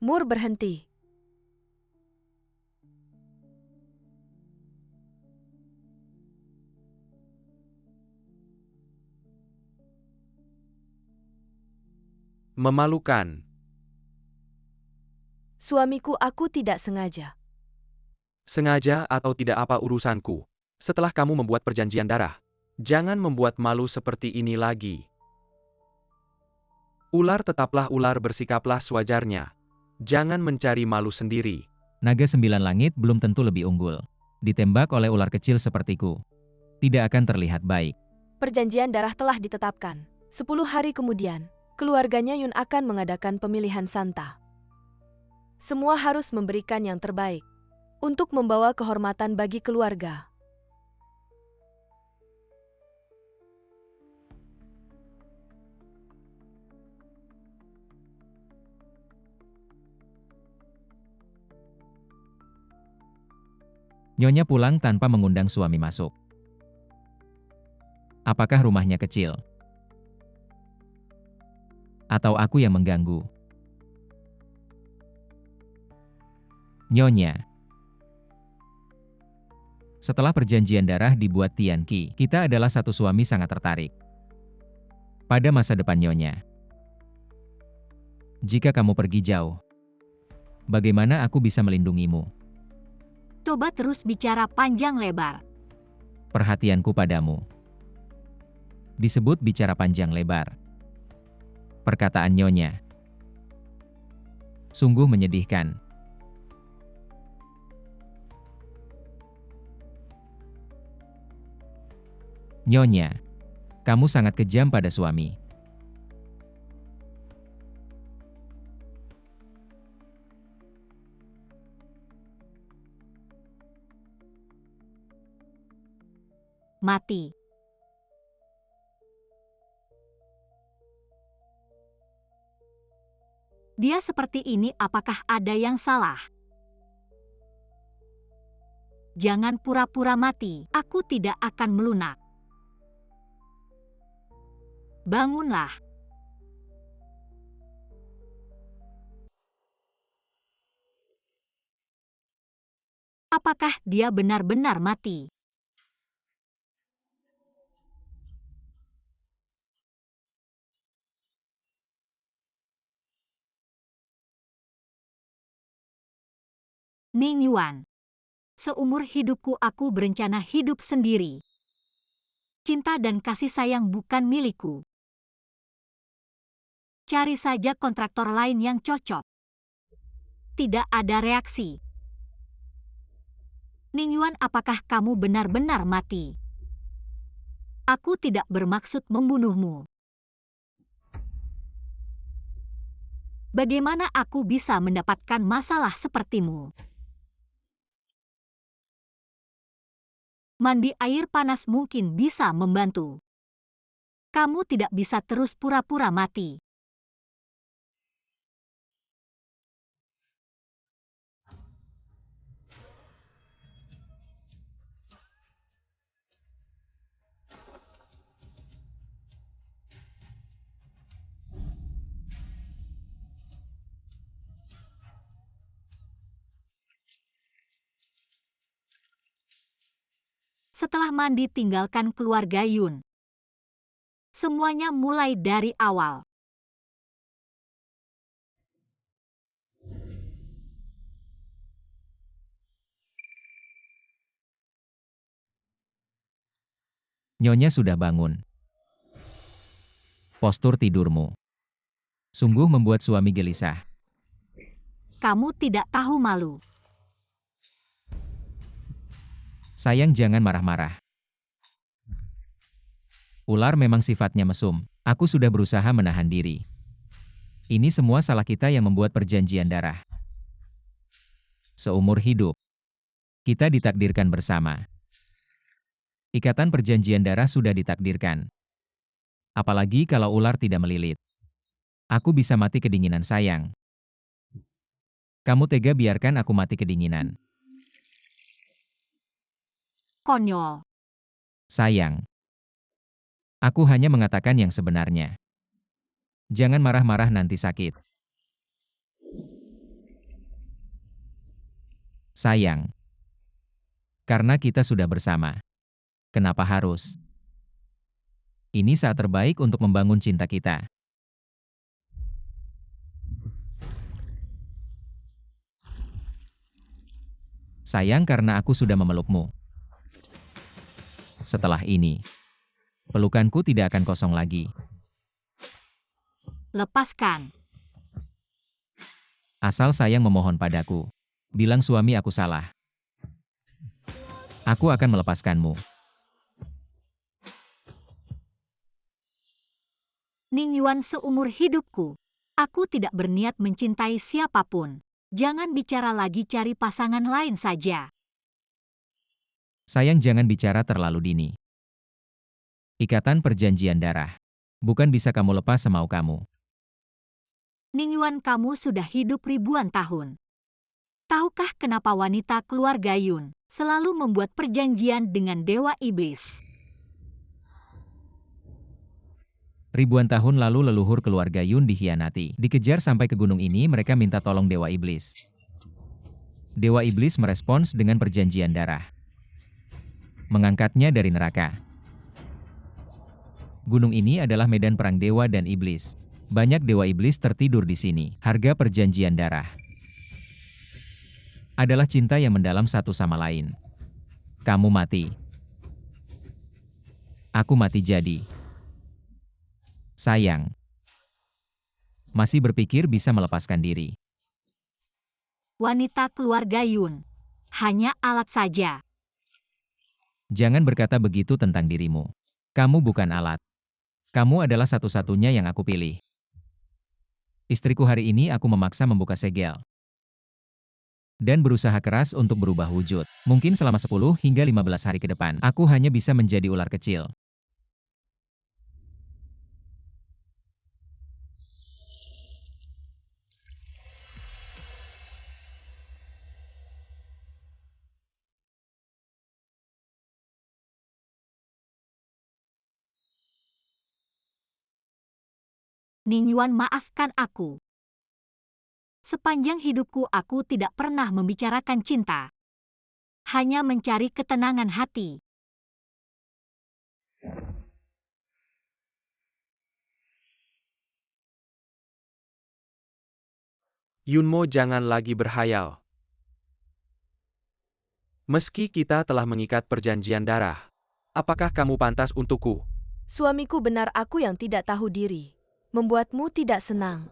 Mur berhenti. Memalukan. Suamiku, aku tidak sengaja. Sengaja atau tidak apa urusanku. Setelah kamu membuat perjanjian darah, jangan membuat malu seperti ini lagi. Ular tetaplah ular, bersikaplah sewajarnya. Jangan mencari malu sendiri. Naga 9 langit belum tentu lebih unggul. Ditembak oleh ular kecil sepertiku. Tidak akan terlihat baik. Perjanjian darah telah ditetapkan. 10 hari kemudian, keluarganya Yun akan mengadakan pemilihan Santa. Semua harus memberikan yang terbaik untuk membawa kehormatan bagi keluarga. Nyonya pulang tanpa mengundang suami masuk. Apakah rumahnya kecil? Atau aku yang mengganggu? Nyonya. Setelah perjanjian darah dibuat Tian Qi, kita adalah satu suami sangat tertarik pada masa depan Nyonya. Jika kamu pergi jauh, bagaimana aku bisa melindungimu? Coba terus bicara panjang lebar. Perhatianku padamu disebut bicara panjang lebar. Perkataan Nyonya sungguh menyedihkan. Nyonya, kamu sangat kejam pada suami. Mati. Dia seperti ini, apakah ada yang salah? Jangan pura-pura mati, aku tidak akan melunak. Bangunlah. Apakah dia benar-benar mati? Ning Yuan. Seumur hidupku aku berencana hidup sendiri. Cinta dan kasih sayang bukan milikku. Cari saja kontraktor lain yang cocok. Tidak ada reaksi. Ning Yuan, apakah kamu benar-benar mati? Aku tidak bermaksud membunuhmu. Bagaimana aku bisa mendapatkan masalah sepertimu? Mandi air panas mungkin bisa membantu. Kamu tidak bisa terus pura-pura mati. Setelah mandi, tinggalkan keluarga Yun. Semuanya mulai dari awal. Nyonya sudah bangun. Postur tidurmu sungguh membuat suami gelisah. Kamu tidak tahu malu. Sayang, jangan marah-marah. Ular memang sifatnya mesum. Aku sudah berusaha menahan diri. Ini semua salah kita yang membuat perjanjian darah. Seumur hidup, kita ditakdirkan bersama. Ikatan perjanjian darah sudah ditakdirkan. Apalagi kalau ular tidak melilit. Aku bisa mati kedinginan, sayang. Kamu tega biarkan aku mati kedinginan. Konyol. Sayang. Aku hanya mengatakan yang sebenarnya. Jangan marah-marah, nanti sakit. Sayang. Karena kita sudah bersama. Kenapa harus? Ini saat terbaik untuk membangun cinta kita. Sayang karena aku sudah memelukmu. Setelah ini, pelukanku tidak akan kosong lagi. Lepaskan. Asal sayang memohon padaku. Bilang suami aku salah. Aku akan melepaskanmu. Ning Yuan, seumur hidupku, aku tidak berniat mencintai siapapun. Jangan bicara lagi cari pasangan lain saja. Sayang, jangan bicara terlalu dini. Ikatan perjanjian darah. Bukan bisa kamu lepas semau kamu. Ning Yuan, kamu sudah hidup ribuan tahun. Tahukah kenapa wanita keluarga Yun selalu membuat perjanjian dengan Dewa Iblis? Ribuan tahun lalu leluhur keluarga Yun dikhianati. Dikejar sampai ke gunung ini, mereka minta tolong Dewa Iblis. Dewa Iblis merespons dengan perjanjian darah. Mengangkatnya dari neraka. Gunung ini adalah medan perang dewa dan iblis. Banyak dewa iblis tertidur di sini. Harga perjanjian darah adalah cinta yang mendalam satu sama lain. Kamu mati. Aku mati jadi. Sayang. Masih berpikir bisa melepaskan diri. Wanita keluarga Yun hanya alat saja. Jangan berkata begitu tentang dirimu. Kamu bukan alat. Kamu adalah satu-satunya yang aku pilih. Istriku, hari ini aku memaksa membuka segel. Dan berusaha keras untuk berubah wujud. Mungkin selama 10 hingga 15 hari ke depan, aku hanya bisa menjadi ular kecil. Ning Yuan, maafkan aku. Sepanjang hidupku aku tidak pernah membicarakan cinta. Hanya mencari ketenangan hati. Yunmo, jangan lagi berhayal. Meski kita telah mengikat perjanjian darah, apakah kamu pantas untukku? Suamiku, benar aku yang tidak tahu diri. Membuatmu tidak senang.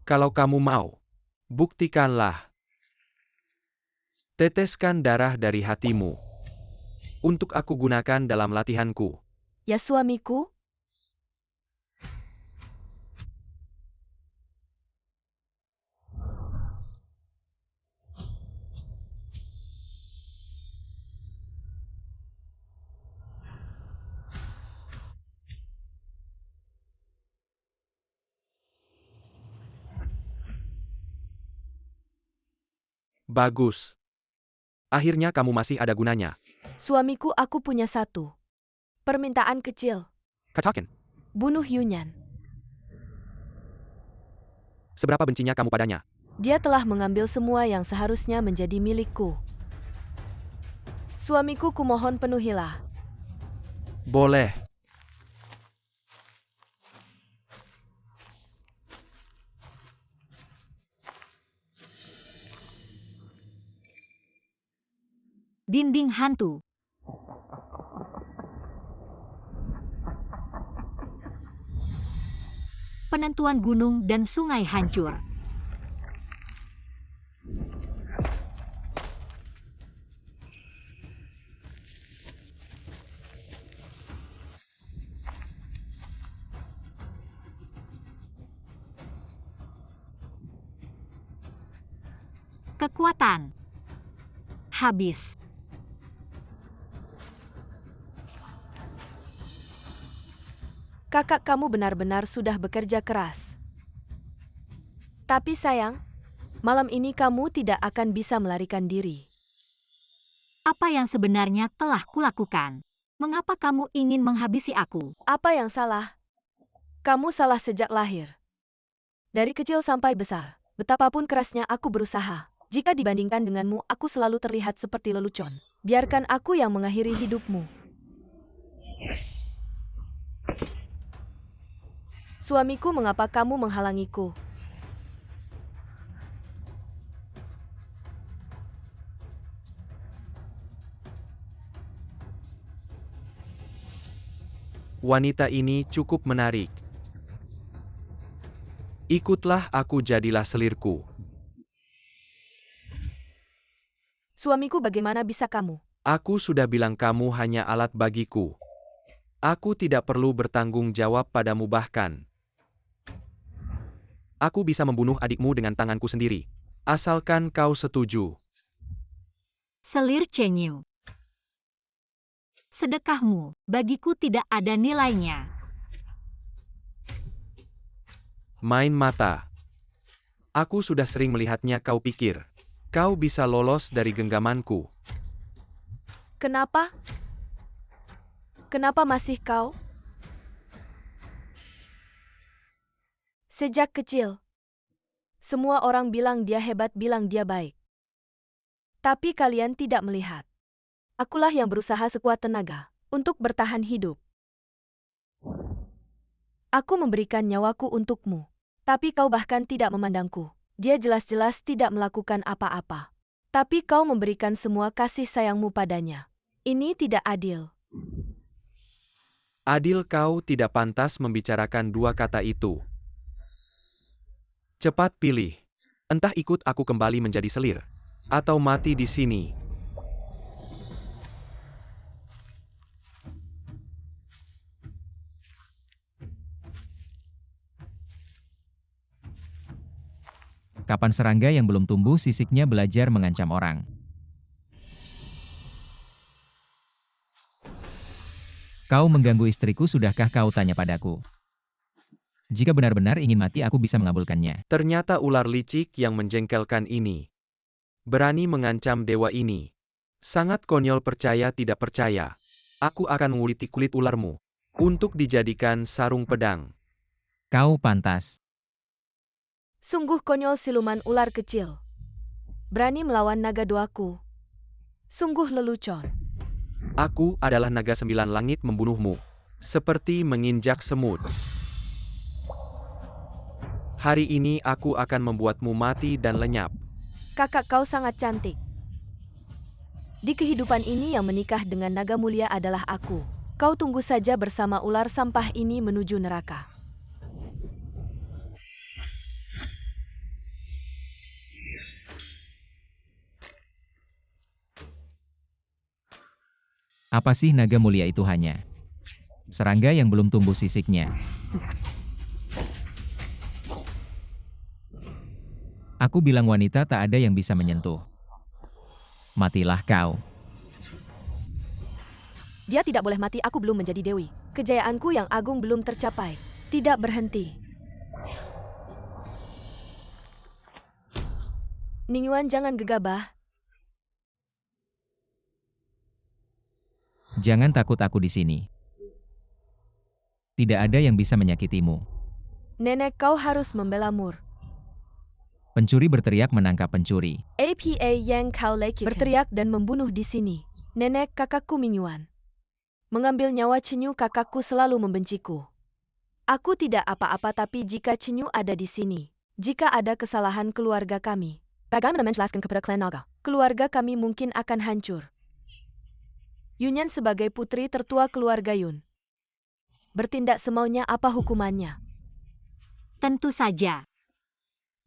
Kalau kamu mau, buktikanlah. Teteskan darah dari hatimu. Untuk aku gunakan dalam latihanku. Ya suamiku? Bagus. Akhirnya kamu masih ada gunanya. Suamiku, aku punya satu permintaan kecil. Katakan, Bunuh Yunyan. seberapa bencinya kamu padanya? Dia telah mengambil semua yang seharusnya menjadi milikku. Suamiku, kumohon penuhilah. Boleh. Dinding hantu. Penentuan gunung dan sungai hancur. Kekuatan habis. Kakak, kamu benar-benar sudah bekerja keras. Tapi sayang, malam ini kamu tidak akan bisa melarikan diri. Apa yang sebenarnya telah kulakukan? Mengapa kamu ingin menghabisi aku? Apa yang salah? Kamu salah sejak lahir. Dari kecil sampai besar, betapapun kerasnya aku berusaha. Jika dibandingkan denganmu, aku selalu terlihat seperti lelucon. Biarkan aku yang mengakhiri hidupmu. Suamiku, mengapa kamu menghalangiku? Wanita ini cukup menarik. Ikutlah aku, jadilah selirku. Suamiku, bagaimana bisa kamu? Aku sudah bilang kamu hanya alat bagiku. Aku tidak perlu bertanggung jawab padamu bahkan. Aku bisa membunuh adikmu dengan tanganku sendiri. Asalkan kau setuju. Selir Chen Yu. Sedekahmu bagiku tidak ada nilainya. Main mata. Aku sudah sering melihatnya. Kau pikir kau bisa lolos dari genggamanku? Kenapa? Kenapa masih kau? Sejak kecil, semua orang bilang dia hebat, bilang dia baik. Tapi kalian tidak melihat. Akulah yang berusaha sekuat tenaga untuk bertahan hidup. Aku memberikan nyawaku untukmu, tapi kau bahkan tidak memandangku. Dia jelas-jelas tidak melakukan apa-apa. Tapi kau memberikan semua kasih sayangmu padanya. Ini tidak adil. Adil, kau tidak pantas membicarakan dua kata itu. Cepat pilih. Entah ikut aku kembali menjadi selir, atau mati di sini. Kapan serangga yang belum tumbuh sisiknya belajar mengancam orang? Kau mengganggu istriku, sudahkah kau tanya padaku? Jika benar-benar ingin mati, aku bisa mengabulkannya. Ternyata ular licik yang menjengkelkan ini berani mengancam dewa ini. Sangat konyol, percaya tidak percaya. Aku akan menguliti kulit ularmu untuk dijadikan sarung pedang. Kau pantas. Sungguh konyol siluman ular kecil. Berani melawan naga doaku. Sungguh lelucon. Aku adalah naga 9 langit, membunuhmu seperti menginjak semut. Hari ini aku akan membuatmu mati dan lenyap. Kakak, kau sangat cantik. Di kehidupan ini yang menikah dengan naga mulia adalah aku. Kau tunggu saja bersama ular sampah ini menuju neraka. Apa sih naga mulia itu? Hanya serangga yang belum tumbuh sisiknya. Aku bilang wanita tak ada yang bisa menyentuh. Matilah kau. Dia tidak boleh mati, aku belum menjadi dewi. Kejayaanku yang agung belum tercapai. Tidak berhenti. Ningyuan, jangan gegabah. Jangan takut, aku di sini. Tidak ada yang bisa menyakitimu. Nenek, kau harus membela Mur. Pencuri berteriak menangkap pencuri. APA yang kau lakukan berteriak dan membunuh di sini. Nenek, kakakku Mingyuan mengambil nyawa Cenyu. Kakakku selalu membenciku. Aku tidak apa-apa, tapi jika Cenyu ada di sini, jika ada kesalahan keluarga kami, bagaimana menjelaskan kepada klan naga? Keluarga kami mungkin akan hancur. Yunyan sebagai putri tertua keluarga Yun bertindak semaunya, apa hukumannya? Tentu saja.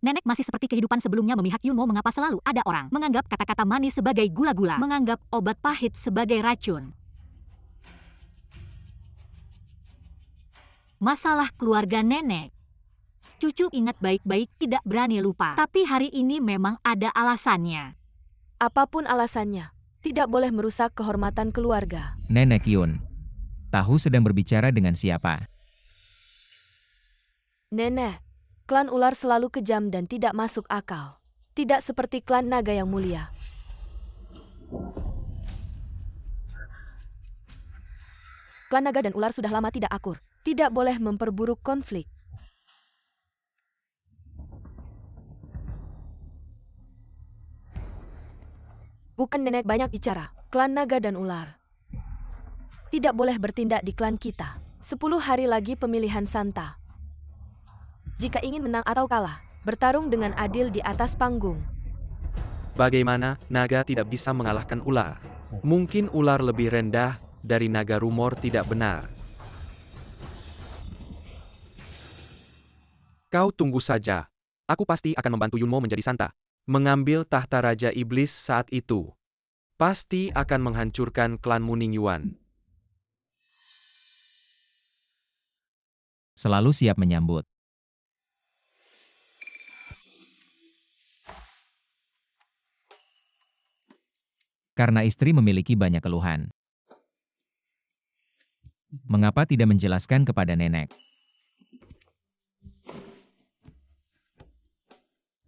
Nenek masih seperti kehidupan sebelumnya, memihak Yunmo. Mengapa selalu ada orang menganggap kata-kata manis sebagai gula-gula, menganggap obat pahit sebagai racun? Masalah keluarga nenek. Cucu ingat baik-baik, tidak berani lupa. Tapi hari ini memang ada alasannya. Apapun alasannya, tidak boleh merusak kehormatan keluarga. Nenek Yun. Tahu sedang berbicara dengan siapa? Nenek, klan ular selalu kejam dan tidak masuk akal. Tidak seperti klan naga yang mulia. Klan naga dan ular sudah lama tidak akur. Tidak boleh memperburuk konflik. Bukan nenek banyak bicara, klan naga dan ular. Tidak boleh bertindak di klan kita. 10 hari lagi pemilihan Santa. Jika ingin menang atau kalah, bertarung dengan adil di atas panggung. Bagaimana naga tidak bisa mengalahkan ular? Mungkin ular lebih rendah dari naga. Rumor tidak benar. Kau tunggu saja. Aku pasti akan membantu Yunmo menjadi Santa. Mengambil tahta Raja Iblis saat itu pasti akan menghancurkan klanmu Ningyuan. Selalu siap menyambut. Karena istri memiliki banyak keluhan. Mengapa tidak menjelaskan kepada nenek?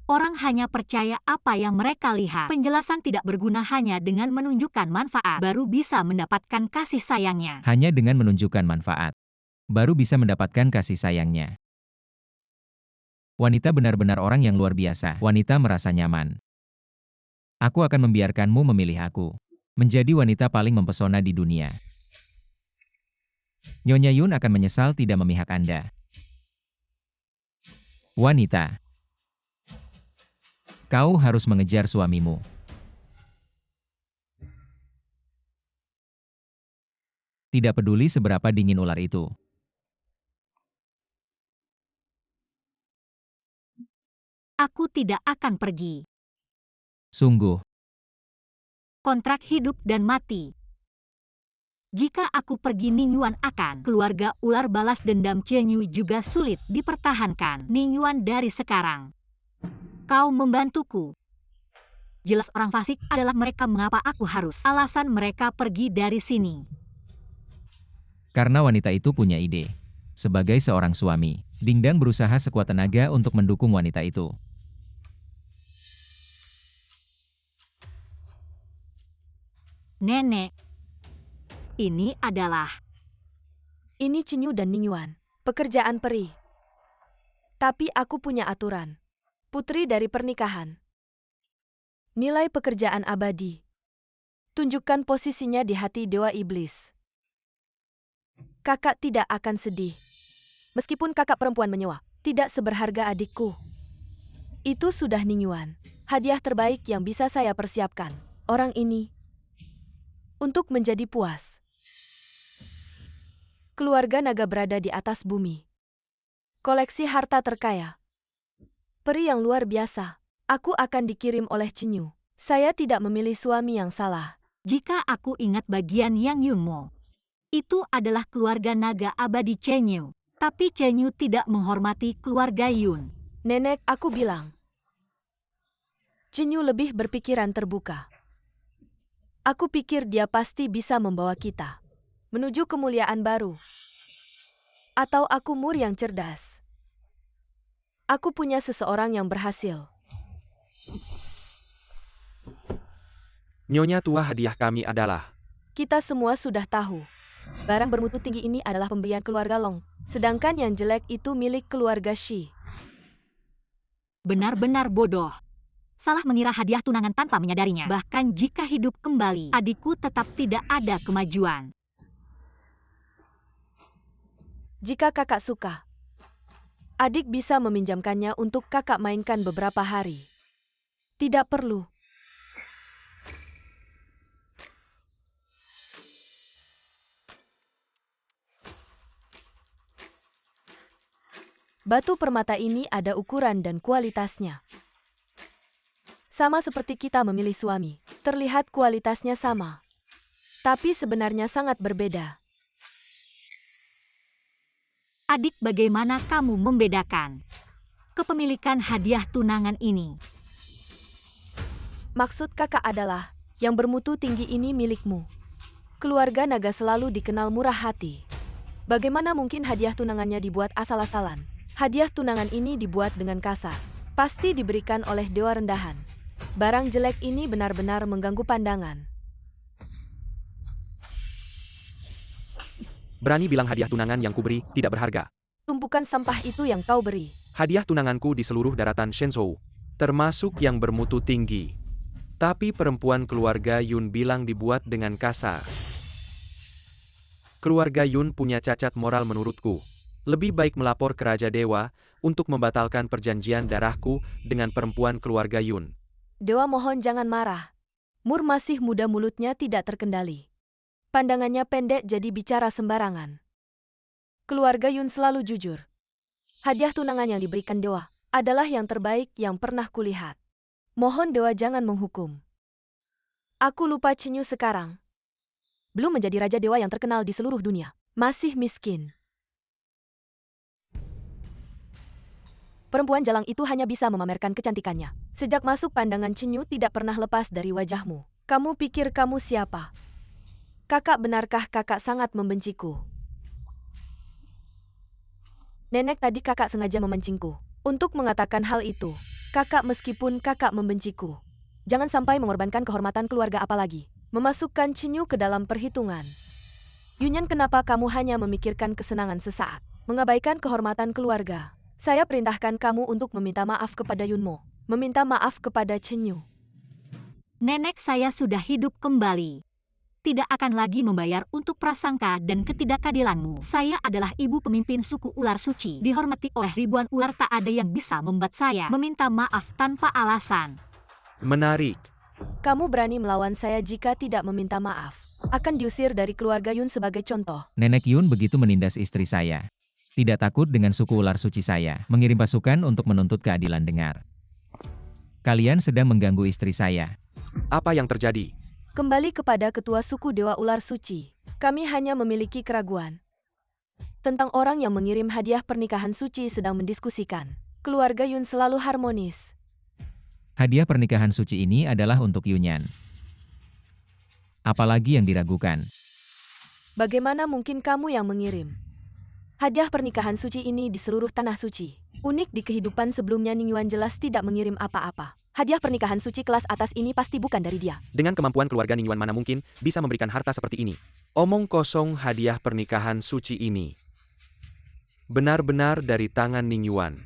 Orang hanya percaya apa yang mereka lihat. Penjelasan tidak berguna hanya dengan menunjukkan manfaat, baru bisa mendapatkan kasih sayangnya. Hanya dengan menunjukkan manfaat, baru bisa mendapatkan kasih sayangnya. Wanita benar-benar orang yang luar biasa. Wanita merasa nyaman. Aku akan membiarkanmu memilih aku. Menjadi wanita paling mempesona di dunia. Nyonya Yun akan menyesal tidak memihak Anda. Wanita. Kau harus mengejar suamimu. Tidak peduli seberapa dingin ular itu. Aku tidak akan pergi. Sungguh. Kontrak hidup dan mati. Jika aku pergi, Ningyuan akan. Keluarga ular balas dendam Chenyu juga sulit dipertahankan. Ningyuan dari sekarang. Kau membantuku. Jelas orang fasik adalah mereka. Mengapa aku harus? Alasan mereka pergi dari sini. Karena wanita itu punya ide. Sebagai seorang suami, Dingdang berusaha sekuat tenaga untuk mendukung wanita itu. Nenek. Ini adalah... Ini Chenyu dan Ningyuan. Pekerjaan peri. Tapi aku punya aturan. Putri dari pernikahan. Nilai pekerjaan abadi. Tunjukkan posisinya di hati Dewa Iblis. Kakak tidak akan sedih. Meskipun kakak perempuan menyewa, tidak seberharga adikku. Itu sudah Ningyuan. Hadiah terbaik yang bisa saya persiapkan. Orang ini. Untuk menjadi puas. Keluarga naga berada di atas bumi. Koleksi harta terkaya. Peri yang luar biasa. Aku akan dikirim oleh Chenyu. Saya tidak memilih suami yang salah. Jika aku ingat bagian Yang Yunmo. Itu adalah keluarga naga abadi Chenyu. Tapi Chenyu tidak menghormati keluarga Yun. Nenek, aku bilang. Chenyu lebih berpikiran terbuka. Aku pikir dia pasti bisa membawa kita menuju kemuliaan baru. Atau aku mur yang cerdas. Aku punya seseorang yang berhasil. Nyonya tua, hadiah kami adalah... Kita semua sudah tahu. Barang bermutu tinggi ini adalah pemberian keluarga Long. Sedangkan yang jelek itu milik keluarga Shi. Benar-benar bodoh. Salah mengira hadiah tunangan tanpa menyadarinya. Bahkan jika hidup kembali, adikku tetap tidak ada kemajuan. Jika kakak suka, adik bisa meminjamkannya untuk kakak mainkan beberapa hari. Tidak perlu. Batu permata ini ada ukuran dan kualitasnya. Sama seperti kita memilih suami, terlihat kualitasnya sama. Tapi sebenarnya sangat berbeda. Adik, bagaimana kamu membedakan kepemilikan hadiah tunangan ini? Maksud kakak adalah, yang bermutu tinggi ini milikmu. Keluarga naga selalu dikenal murah hati. Bagaimana mungkin hadiah tunangannya dibuat asal-asalan? Hadiah tunangan ini dibuat dengan kasar. Pasti diberikan oleh dewa rendahan. Barang jelek ini benar-benar mengganggu pandangan. Berani bilang hadiah tunangan yang kuberi tidak berharga. Tumpukan sampah itu yang kau beri. Hadiah tunanganku di seluruh daratan Shenzhou, termasuk yang bermutu tinggi. Tapi perempuan keluarga Yun bilang dibuat dengan kasar. Keluarga Yun punya cacat moral menurutku. Lebih baik melapor ke Raja Dewa untuk membatalkan perjanjian darahku dengan perempuan keluarga Yun. Dewa mohon jangan marah. Mur masih muda, mulutnya tidak terkendali. Pandangannya pendek jadi bicara sembarangan. Keluarga Yun selalu jujur. Hadiah tunangan yang diberikan Dewa adalah yang terbaik yang pernah kulihat. Mohon Dewa jangan menghukum. Aku lupa Chenyu sekarang. Belum menjadi Raja Dewa yang terkenal di seluruh dunia. Masih miskin. Perempuan jalang itu hanya bisa memamerkan kecantikannya. Sejak masuk pandangan Chenyu tidak pernah lepas dari wajahmu. Kamu pikir kamu siapa? Kakak, benarkah kakak sangat membenciku? Nenek, tadi kakak sengaja memancingku untuk mengatakan hal itu. Kakak, meskipun kakak membenciku, jangan sampai mengorbankan kehormatan keluarga apalagi memasukkan Chenyu ke dalam perhitungan. Yunyan, kenapa kamu hanya memikirkan kesenangan sesaat, mengabaikan kehormatan keluarga? Saya perintahkan kamu untuk meminta maaf kepada Yunmo, meminta maaf kepada Chenyu. Nenek, saya sudah hidup kembali. Tidak akan lagi membayar untuk prasangka dan ketidakadilanmu. Saya adalah ibu pemimpin suku ular suci. Dihormati oleh ribuan ular, tak ada yang bisa membuat saya meminta maaf tanpa alasan. Menarik. Kamu berani melawan saya jika tidak meminta maaf. Akan diusir dari keluarga Yun sebagai contoh. Nenek Yun begitu menindas istri saya. Tidak takut dengan suku ular suci saya, mengirim pasukan untuk menuntut keadilan. Dengar. Kalian sedang mengganggu istri saya. Apa yang terjadi? Kembali kepada ketua suku Dewa Ular Suci. Kami hanya memiliki keraguan tentang orang yang mengirim hadiah pernikahan suci. Sedang mendiskusikan. Keluarga Yun selalu harmonis. Hadiah pernikahan suci ini adalah untuk Yunyan. Apalagi yang diragukan? Bagaimana mungkin kamu yang mengirim hadiah pernikahan suci ini di seluruh tanah suci? Unik, di kehidupan sebelumnya Ning Yuan jelas tidak mengirim apa-apa. Hadiah pernikahan suci kelas atas ini pasti bukan dari dia. Dengan kemampuan keluarga Ning Yuan mana mungkin bisa memberikan harta seperti ini? Omong kosong, hadiah pernikahan suci ini benar-benar dari tangan Ning Yuan.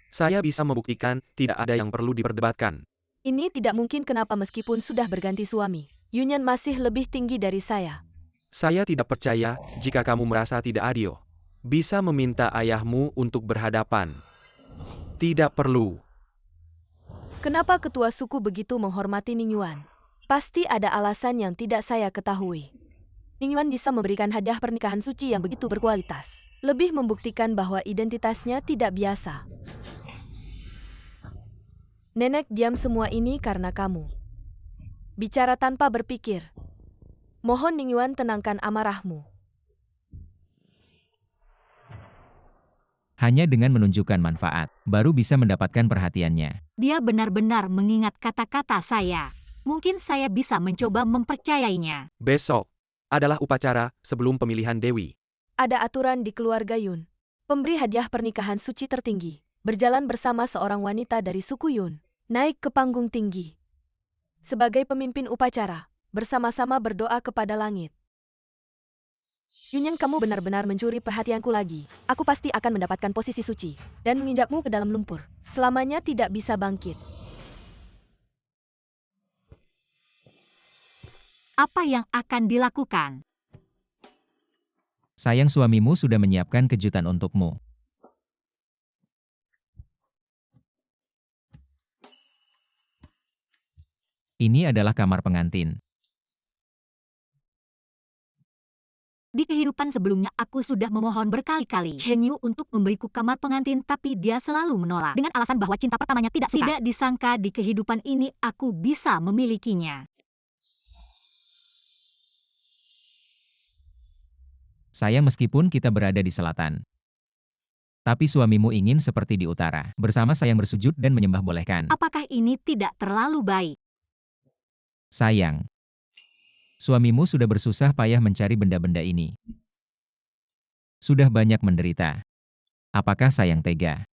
Saya bisa membuktikan, tidak ada yang perlu diperdebatkan. Ini tidak mungkin. Kenapa meskipun sudah berganti suami, Yunyan masih lebih tinggi dari saya? Saya tidak percaya jika kamu merasa tidak adil. Bisa meminta ayahmu untuk berhadapan. Tidak perlu. Kenapa ketua suku begitu menghormati Ning Yuan? Pasti ada alasan yang tidak saya ketahui. Ning Yuan bisa memberikan hadiah pernikahan suci yang begitu berkualitas. Lebih membuktikan bahwa identitasnya tidak biasa. Nenek, diam, semua ini karena kamu. Bicara tanpa berpikir. Mohon Ning Yuan tenangkan amarahmu. Hanya dengan menunjukkan manfaat, baru bisa mendapatkan perhatiannya. Dia benar-benar mengingat kata-kata saya. Mungkin saya bisa mencoba mempercayainya. Besok adalah upacara sebelum pemilihan Dewi. Ada aturan di keluarga Yun. Pemberi hadiah pernikahan suci tertinggi berjalan bersama seorang wanita dari suku Yun, naik ke panggung tinggi. Sebagai pemimpin upacara, bersama-sama berdoa kepada langit. Yunyan, kamu benar-benar mencuri perhatianku lagi. Aku pasti akan mendapatkan posisi suci dan menginjakmu ke dalam lumpur. Selamanya tidak bisa bangkit. Apa yang akan dilakukan? Sayang, suamimu sudah menyiapkan kejutan untukmu. Ini adalah kamar pengantin. Di kehidupan sebelumnya aku sudah memohon berkali-kali Chenyu untuk memberiku kamar pengantin, tapi dia selalu menolak dengan alasan bahwa cinta pertamanya tidak suka. Tidak disangka di kehidupan ini aku bisa memilikinya. Sayang, meskipun kita berada di selatan, tapi suamimu ingin seperti di utara. Bersama sayang bersujud dan menyembah bolehkan. Apakah ini tidak terlalu baik? Sayang, suamimu sudah bersusah payah mencari benda-benda ini. Sudah banyak menderita. Apakah sayang tega?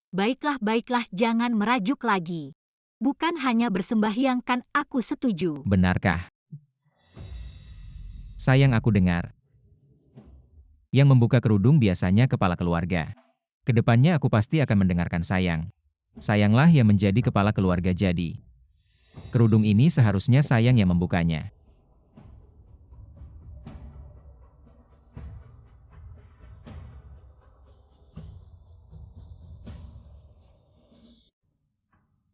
Baiklah, jangan merajuk lagi. Bukan hanya bersembahyang kan aku setuju. Benarkah? Sayang, aku dengar. Yang membuka kerudung biasanya kepala keluarga. Kedepannya aku pasti akan mendengarkan Sayang. Sayanglah yang menjadi kepala keluarga jadi. Kerudung ini seharusnya Sayang yang membukanya.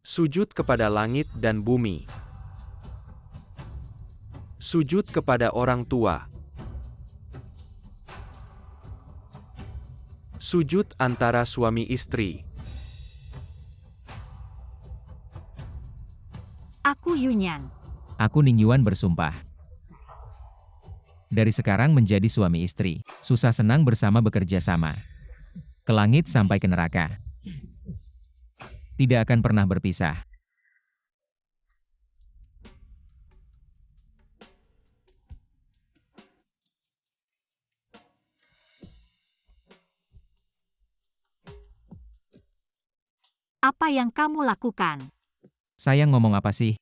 Sujud kepada langit dan bumi. Sujud kepada orang tua. Sujud antara suami istri. Aku Yunyan. Aku Ningyuan bersumpah. Dari sekarang menjadi suami istri. Susah senang bersama bekerja sama. Ke langit sampai ke neraka. Tidak akan pernah berpisah. Apa yang kamu lakukan? Sayang, ngomong apa sih?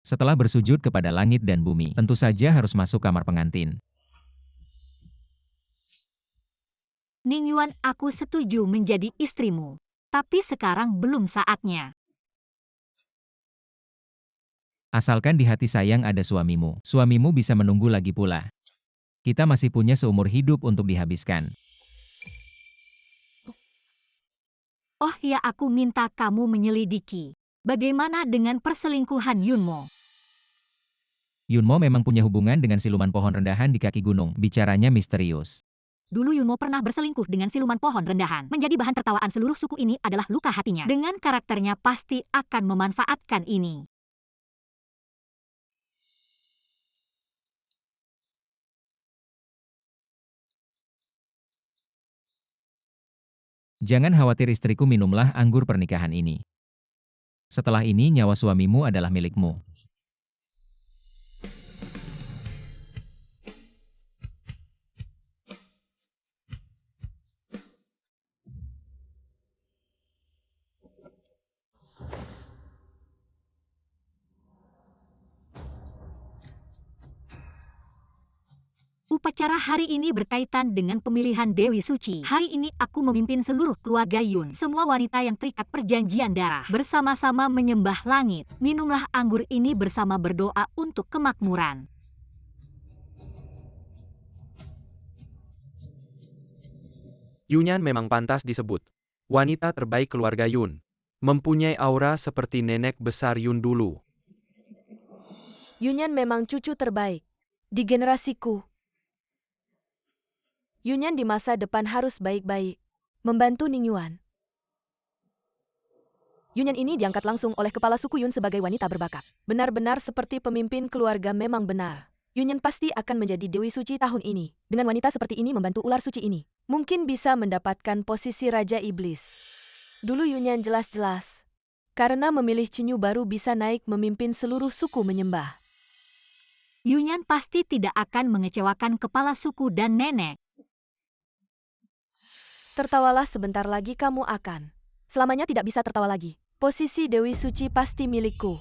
Setelah bersujud kepada langit dan bumi, tentu saja harus masuk kamar pengantin. Ningyuan, aku setuju menjadi istrimu. Tapi sekarang belum saatnya. Asalkan di hati Sayang ada suamimu. Suamimu bisa menunggu lagi pula. Kita masih punya seumur hidup untuk dihabiskan. Oh ya, aku minta kamu menyelidiki. Bagaimana dengan perselingkuhan Yunmo? Yunmo memang punya hubungan dengan siluman pohon rendahan di kaki gunung. Bicaranya misterius. Dulu Yunmo pernah berselingkuh dengan siluman pohon rendahan. Menjadi bahan tertawaan seluruh suku ini adalah luka hatinya. Dengan karakternya pasti akan memanfaatkan ini. Jangan khawatir istriku, minumlah anggur pernikahan ini. Setelah ini nyawa suamimu adalah milikmu. Upacara hari ini berkaitan dengan pemilihan Dewi Suci. Hari ini aku memimpin seluruh keluarga Yun. Semua wanita yang terikat perjanjian darah bersama-sama menyembah langit. Minumlah anggur ini bersama berdoa untuk kemakmuran. Yunyan memang pantas disebut wanita terbaik keluarga Yun. Mempunyai aura seperti nenek besar Yun dulu. Yunyan memang cucu terbaik di generasiku. Yunyan di masa depan harus baik-baik membantu Ningyuan. Yunyan ini diangkat langsung oleh kepala suku Yun sebagai wanita berbakat. Benar-benar seperti pemimpin keluarga, memang benar. Yunyan pasti akan menjadi Dewi Suci tahun ini. Dengan wanita seperti ini membantu ular suci ini, mungkin bisa mendapatkan posisi Raja Iblis. Dulu Yunyan jelas-jelas karena memilih Cinyu baru bisa naik memimpin seluruh suku menyembah. Yunyan pasti tidak akan mengecewakan kepala suku dan nenek. Tertawalah, sebentar lagi kamu akan selamanya tidak bisa tertawa lagi. Posisi Dewi Suci pasti milikku.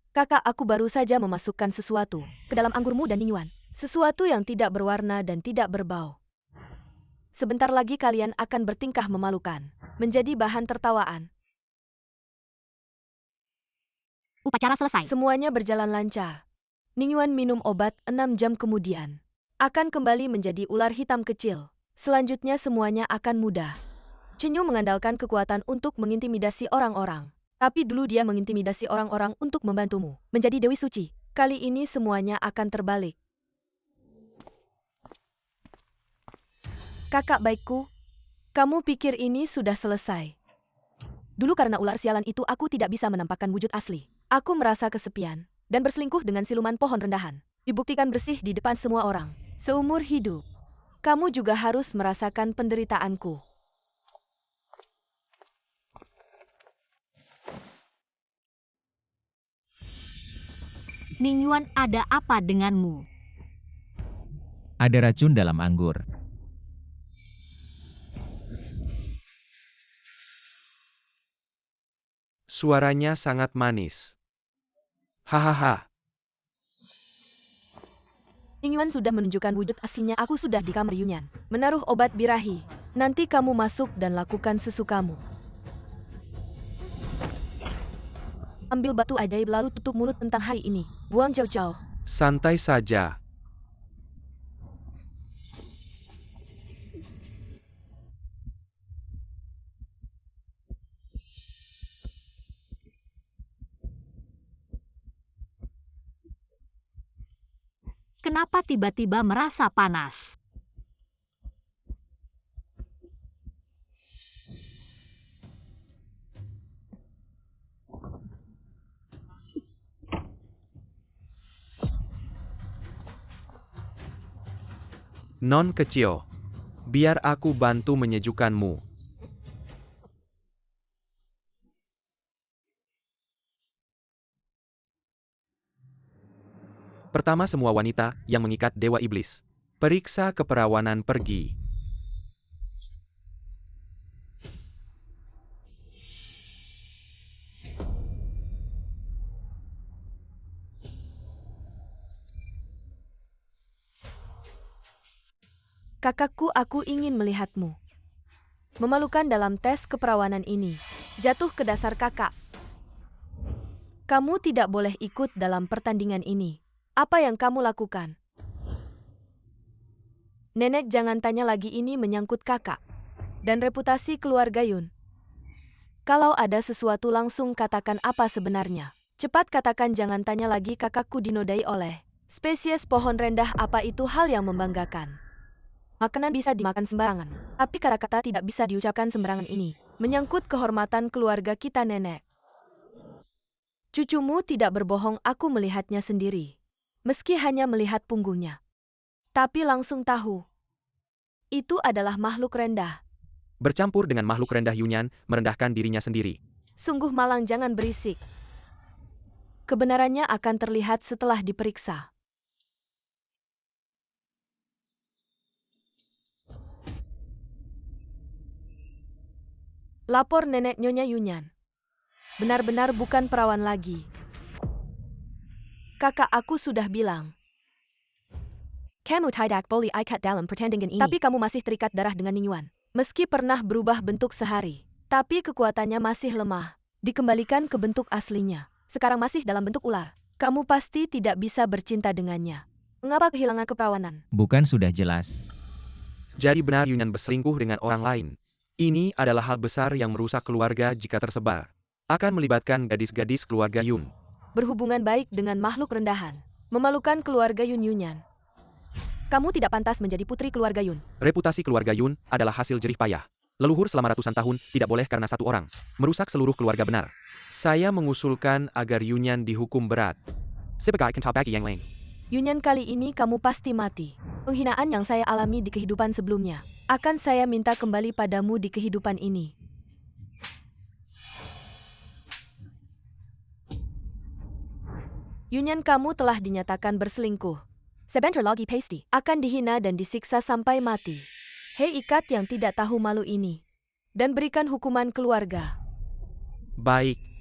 Kakak, aku baru saja memasukkan sesuatu ke dalam anggurmu dan Ningyuan. Sesuatu yang tidak berwarna dan tidak berbau. Sebentar lagi kalian akan bertingkah memalukan, menjadi bahan tertawaan. Upacara selesai. Semuanya berjalan lancar. Ningyuan minum obat 6 jam kemudian akan kembali menjadi ular hitam kecil. Selanjutnya semuanya akan mudah. Cinyu mengandalkan kekuatan untuk mengintimidasi orang-orang. Tapi dulu dia mengintimidasi orang-orang untuk membantumu menjadi Dewi Suci. Kali ini semuanya akan terbalik. Kakak baikku, kamu pikir ini sudah selesai? Dulu karena ular sialan itu aku tidak bisa menampakkan wujud asli. Aku merasa kesepian dan berselingkuh dengan siluman pohon rendahan. Dibuktikan bersih di depan semua orang. Seumur hidup, kamu juga harus merasakan penderitaanku. Ningyuan, ada apa denganmu? Ada racun dalam anggur. Suaranya sangat manis. Hahaha. Ning Yuan sudah menunjukkan wujud aslinya. Aku sudah di kamar Yunyan, menaruh obat birahi. Nanti kamu masuk dan lakukan sesukamu. Ambil batu ajaib lalu tutup mulut tentang hari ini. Buang jauh-jauh. Santai saja. Kenapa tiba-tiba merasa panas? Non kecil. Biar aku bantu menyejukkanmu. Pertama semua wanita yang mengikat Dewa Iblis. Periksa keperawanan pergi. Kakakku, aku ingin melihatmu. Memalukan dalam tes keperawanan ini. Jatuh ke dasar kakak. Kamu tidak boleh ikut dalam pertandingan ini. Apa yang kamu lakukan? Nenek, jangan tanya lagi, ini menyangkut kakak. Dan reputasi keluarga Yun. Kalau ada sesuatu langsung katakan apa sebenarnya. Cepat katakan, jangan tanya lagi. Kakakku dinodai oleh spesies pohon rendah. Apa itu hal yang membanggakan? Makanan bisa dimakan sembarangan, tapi kata-kata tidak bisa diucapkan sembarangan. Ini menyangkut kehormatan keluarga kita, nenek. Cucumu tidak berbohong, aku melihatnya sendiri. Meski hanya melihat punggungnya. Tapi langsung tahu. Itu adalah makhluk rendah. Bercampur dengan makhluk rendah Yunyan, merendahkan dirinya sendiri. Sungguh malang, jangan berisik. Kebenarannya akan terlihat setelah diperiksa. Lapor nenek Nyonya Yunyan. Benar-benar bukan perawan lagi. Kakak, aku sudah bilang. Kamu tidak boleh ikat dalam pertandingan ini. Tapi kamu masih terikat darah dengan Ning Yuan. Meski pernah berubah bentuk sehari, tapi kekuatannya masih lemah. Dikembalikan ke bentuk aslinya. Sekarang masih dalam bentuk ular. Kamu pasti tidak bisa bercinta dengannya. Mengapa kehilangan keperawanan? Bukan sudah jelas? Jadi benar Yunyan berselingkuh dengan orang lain. Ini adalah hal besar yang merusak keluarga jika tersebar. Akan melibatkan gadis-gadis keluarga Yun. Berhubungan baik dengan makhluk rendahan. Memalukan keluarga Yun Yunyan. Kamu tidak pantas menjadi putri keluarga Yun. Reputasi keluarga Yun adalah hasil jerih payah. Leluhur selama ratusan tahun tidak boleh karena satu orang merusak seluruh keluarga benar. Saya mengusulkan agar Yunyan dihukum berat. Sebagai bagi yang lain. Yunyan, kali ini kamu pasti mati. Penghinaan yang saya alami di kehidupan sebelumnya akan saya minta kembali padamu di kehidupan ini. Yunyan, kamu telah dinyatakan berselingkuh. Sebentar lagi pasti akan dihina dan disiksa sampai mati. Hei ikat yang tidak tahu malu ini. Dan berikan hukuman keluarga. Baik.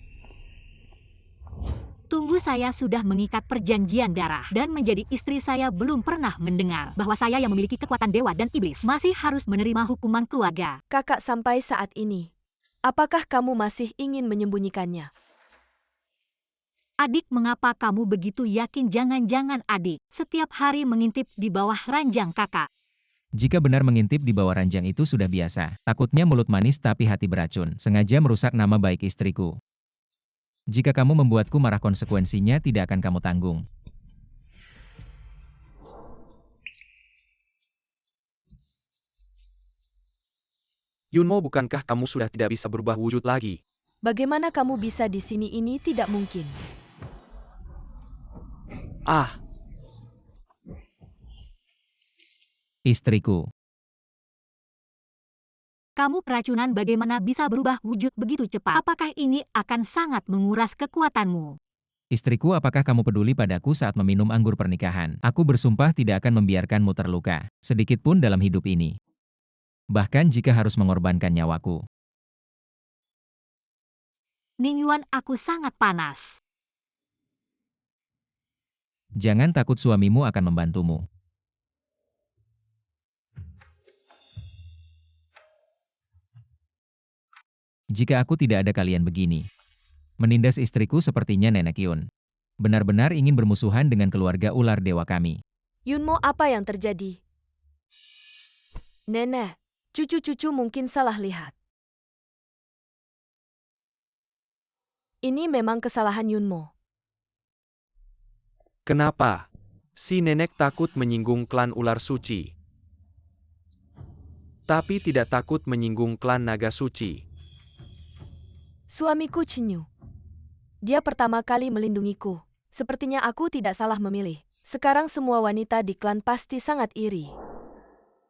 Tunggu, saya sudah mengikat perjanjian darah dan menjadi istri. Saya belum pernah mendengar bahwa saya yang memiliki kekuatan dewa dan iblis masih harus menerima hukuman keluarga. Kakak, sampai saat ini, apakah kamu masih ingin menyembunyikannya? Adik, mengapa kamu begitu yakin? Jangan-jangan adik setiap hari mengintip di bawah ranjang kakak. Jika benar mengintip di bawah ranjang itu sudah biasa. Takutnya mulut manis tapi hati beracun. Sengaja merusak nama baik istriku. Jika kamu membuatku marah, konsekuensinya tidak akan kamu tanggung. Yunmo, bukankah kamu sudah tidak bisa berubah wujud lagi? Bagaimana kamu bisa di sini? Ini tidak mungkin. Ah, Istriku. Kamu keracunan, bagaimana bisa berubah wujud begitu cepat? Apakah ini akan sangat menguras kekuatanmu? Istriku, apakah kamu peduli padaku saat meminum anggur pernikahan? Aku bersumpah tidak akan membiarkanmu terluka, sedikit pun dalam hidup ini. Bahkan jika harus mengorbankan nyawaku. Ning Yuan, aku sangat panas. Jangan takut, suamimu akan membantumu. Jika aku tidak ada kalian begini. Menindas istriku sepertinya Nenek Yun. Benar-benar ingin bermusuhan dengan keluarga ular dewa kami. Yunmo, apa yang terjadi? Nenek, cucu-cucu mungkin salah lihat. Ini memang kesalahan Yunmo. Kenapa? Si nenek takut menyinggung klan ular suci. Tapi tidak takut menyinggung klan naga suci. Suamiku Chinyu. Dia pertama kali melindungiku. Sepertinya aku tidak salah memilih. Sekarang semua wanita di klan pasti sangat iri.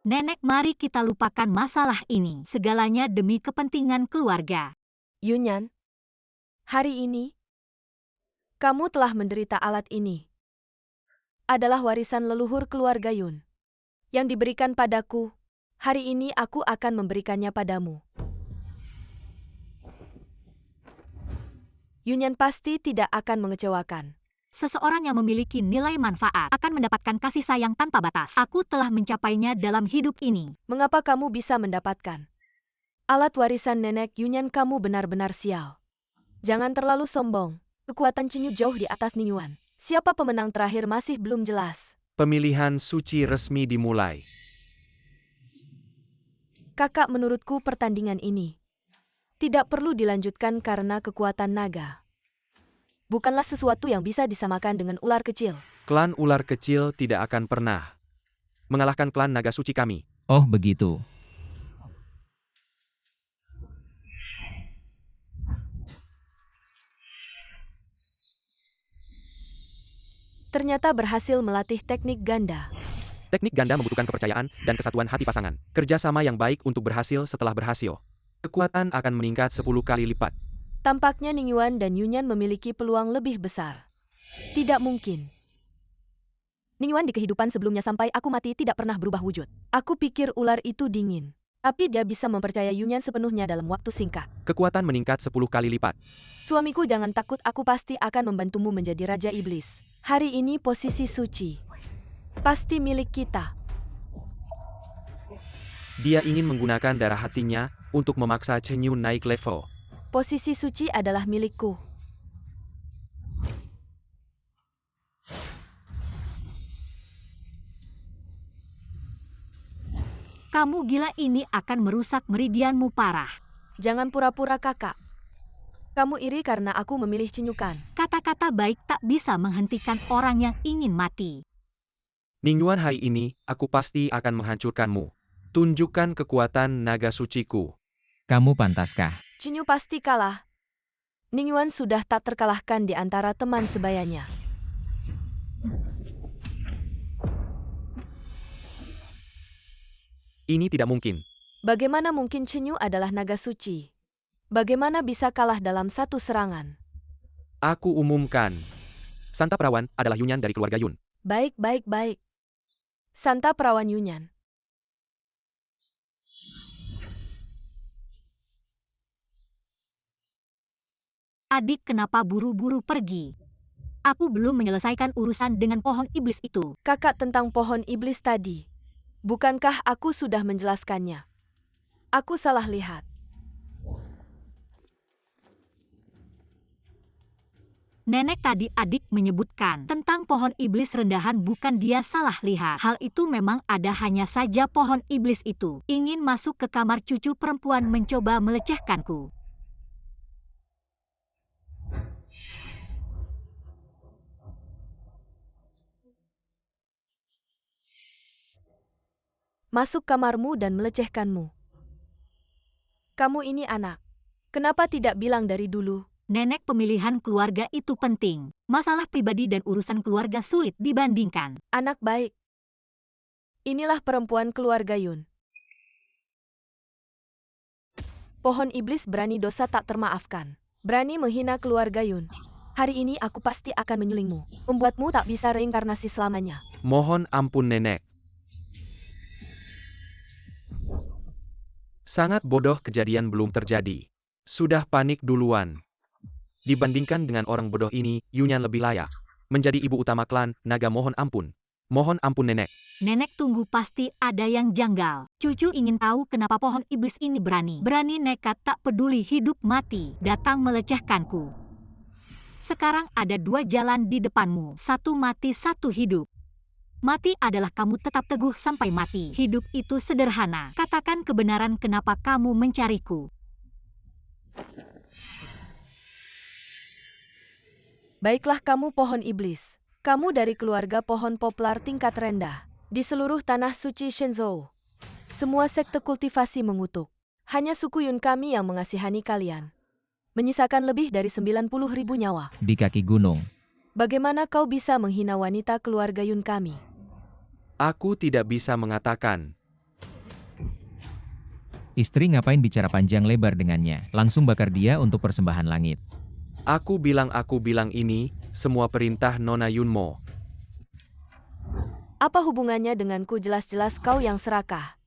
Nenek, mari kita lupakan masalah ini. Segalanya demi kepentingan keluarga. Yunyan, hari ini, kamu telah menderita. Alat ini adalah warisan leluhur keluarga Yun. Yang diberikan padaku, hari ini aku akan memberikannya padamu. Yunyan pasti tidak akan mengecewakan. Seseorang yang memiliki nilai manfaat akan mendapatkan kasih sayang tanpa batas. Aku telah mencapainya dalam hidup ini. Mengapa kamu bisa mendapatkan alat warisan nenek Yunyan? Kamu benar-benar sial. Jangan terlalu sombong. Kekuatan Chinyu jauh di atas Ningyuan. Siapa pemenang terakhir masih belum jelas. Pemilihan suci resmi dimulai. Kakak, menurutku pertandingan ini tidak perlu dilanjutkan karena kekuatan naga bukanlah sesuatu yang bisa disamakan dengan ular kecil. Klan ular kecil tidak akan pernah mengalahkan klan naga suci kami. Oh begitu. Ternyata berhasil melatih teknik ganda. Teknik ganda membutuhkan kepercayaan dan kesatuan hati pasangan. Kerjasama yang baik untuk berhasil setelah berhasil. Kekuatan akan meningkat 10 kali lipat. Tampaknya Ningyuan dan Yunyan memiliki peluang lebih besar. Tidak mungkin. Ningyuan di kehidupan sebelumnya sampai aku mati tidak pernah berubah wujud. Aku pikir ular itu dingin. Tapi dia bisa mempercayai Yunyan sepenuhnya dalam waktu singkat. Kekuatan meningkat 10 kali lipat. Suamiku, jangan takut, aku pasti akan membantumu menjadi Raja Iblis. Hari ini posisi suci pasti milik kita. Dia ingin menggunakan darah hatinya untuk memaksa Chenyu naik level. Posisi suci adalah milikku. Kamu gila, ini akan merusak meridianmu parah. Jangan pura-pura, kakak. Kamu iri karena aku memilih Cinyukan. Kata-kata baik tak bisa menghentikan orang yang ingin mati. Ningyuan, hari ini, aku pasti akan menghancurkanmu. Tunjukkan kekuatan naga suciku. Kamu pantaskah? Chinyu pasti kalah. Ningyuan sudah tak terkalahkan di antara teman sebayanya. Ini tidak mungkin. Bagaimana mungkin? Chinyu adalah naga suci. Bagaimana bisa kalah dalam satu serangan? Aku umumkan. Santa Perawan adalah Yunyan dari keluarga Yun. Baik. Santa Perawan Yunyan. Adik, kenapa buru-buru pergi? Aku belum menyelesaikan urusan dengan pohon iblis itu. Kakak, tentang pohon iblis tadi. Bukankah aku sudah menjelaskannya? Aku salah lihat. Nenek tadi adik menyebutkan tentang pohon iblis rendahan, bukan dia salah lihat. Hal itu memang ada, hanya saja pohon iblis itu ingin masuk ke kamar cucu perempuan mencoba melecehkanku. Masuk kamarmu dan melecehkanmu. Kamu ini anak. Kenapa tidak bilang dari dulu? Nenek, pemilihan keluarga itu penting. Masalah pribadi dan urusan keluarga sulit dibandingkan. Anak baik. Inilah perempuan keluarga Yun. Pohon iblis berani, dosa tak termaafkan. Berani menghina keluarga Yun. Hari ini aku pasti akan menyulingmu. Membuatmu tak bisa reinkarnasi selamanya. Mohon ampun, Nenek. Sangat bodoh, kejadian belum terjadi. Sudah panik duluan. Dibandingkan dengan orang bodoh ini, Yunyan lebih layak. menjadi ibu utama klan naga. Mohon ampun. Mohon ampun nenek. Nenek tunggu, pasti ada yang janggal. Cucu ingin tahu kenapa pohon iblis ini berani nekat tak peduli hidup mati datang melecehkanku. Sekarang ada dua jalan di depanmu, satu mati satu hidup. Mati adalah kamu tetap teguh sampai mati. Hidup itu sederhana. Katakan kebenaran kenapa kamu mencariku. Baiklah kamu pohon iblis. Kamu dari keluarga pohon poplar tingkat rendah. Di seluruh tanah suci Shenzhou. Semua sekte kultivasi mengutuk. Hanya suku Yun kami yang mengasihani kalian. Menyisakan lebih dari 90.000 nyawa. Di kaki gunung. Bagaimana kau bisa menghina wanita keluarga Yun kami? Aku tidak bisa mengatakan. Istri ngapain bicara panjang lebar dengannya, langsung bakar dia untuk persembahan langit. Aku bilang ini, semua perintah Nona Yunmo. Apa hubungannya denganku? Jelas-jelas kau yang serakah.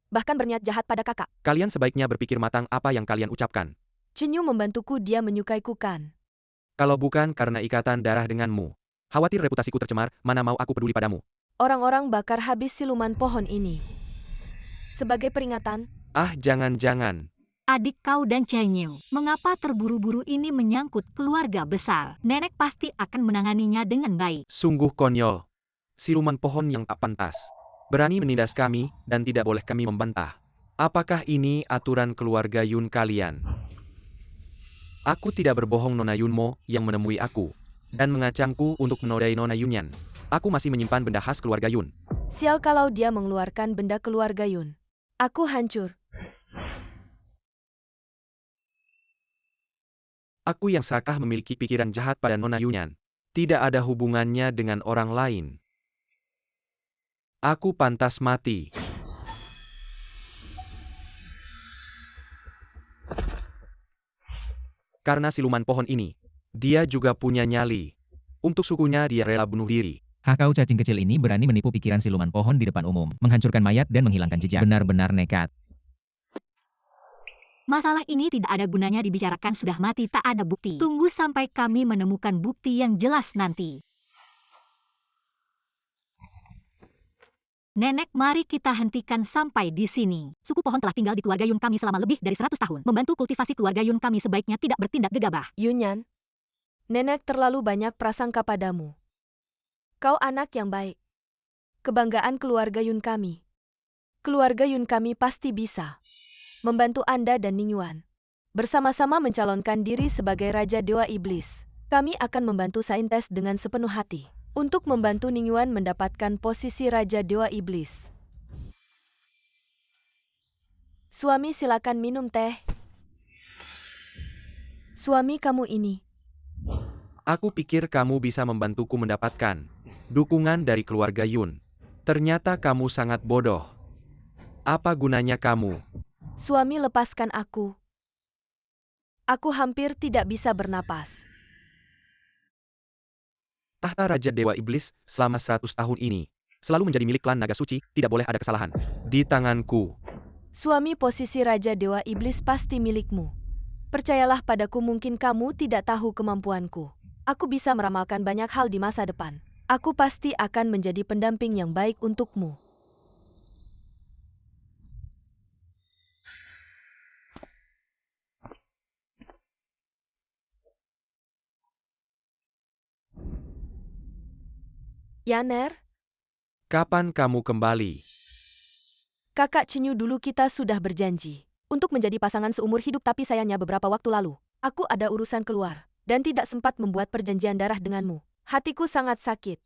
Bahkan berniat jahat pada kakak. Kalian sebaiknya berpikir matang apa yang kalian ucapkan. Chenyu membantuku, dia menyukaiku kan? Kalau bukan karena ikatan darah denganmu. Khawatir reputasiku tercemar, mana mau aku peduli padamu. Orang-orang bakar habis siluman pohon ini. Sebagai peringatan. Ah, jangan-jangan. Adik kau dan Chenyu, mengapa terburu-buru ini menyangkut keluarga besar? Nenek pasti akan menanganinya dengan baik. Sungguh konyol. Siluman pohon yang tak pantas. Berani menindas kami, dan tidak boleh kami membantah. Apakah ini aturan keluarga Yun kalian? Aku tidak berbohong. Nona Yunmo yang menemui aku. Dan mengacamku untuk menodai Nona Yunyan. Aku masih menyimpan benda khas keluarga Yun. Sial kalau dia mengeluarkan benda keluarga Yun. Aku hancur. Aku yang serakah memiliki pikiran jahat pada Nona Yunyan. Tidak ada hubungannya dengan orang lain. Aku pantas mati. Karena siluman pohon ini. Dia juga punya nyali. Untuk sukunya dia rela bunuh diri. Kau cacing kecil ini berani menipu pikiran siluman pohon di depan umum, menghancurkan mayat dan menghilangkan jejak. Benar-benar nekat. Masalah ini tidak ada gunanya dibicarakan, sudah mati tak ada bukti. Tunggu sampai kami menemukan bukti yang jelas nanti. Nenek, mari kita hentikan sampai di sini. Suku pohon telah tinggal di keluarga Yun kami selama lebih dari 100 tahun. Membantu kultivasi keluarga Yun kami sebaiknya tidak bertindak gegabah. Yunyan, nenek terlalu banyak prasangka padamu. Kau anak yang baik. Kebanggaan keluarga Yun kami. Keluarga Yun kami pasti bisa membantu Anda dan Ningyuan. Bersama-sama mencalonkan diri sebagai Raja Dewa Iblis. Kami akan membantu Saintes dengan sepenuh hati. Untuk membantu Ningyuan mendapatkan posisi Raja Dewa Iblis. Suami, silakan minum teh. Suami kamu ini. Aku pikir kamu bisa membantuku mendapatkan dukungan dari keluarga Yun. Ternyata kamu sangat bodoh. Apa gunanya kamu? Suami, lepaskan aku. Aku hampir tidak bisa bernapas. Tahta Raja Dewa Iblis selama 100 tahun ini selalu menjadi milik klan naga suci, tidak boleh ada kesalahan. Di tanganku. Suami, posisi Raja Dewa Iblis pasti milikmu. Percayalah padaku, mungkin kamu tidak tahu kemampuanku. Aku bisa meramalkan banyak hal di masa depan. Aku pasti akan menjadi pendamping yang baik untukmu. Yaner? Kapan kamu kembali? Kakak Chenyu, dulu kita sudah berjanji untuk menjadi pasangan seumur hidup, tapi sayangnya beberapa waktu lalu, aku ada urusan keluar dan tidak sempat membuat perjanjian darah denganmu. Hatiku sangat sakit.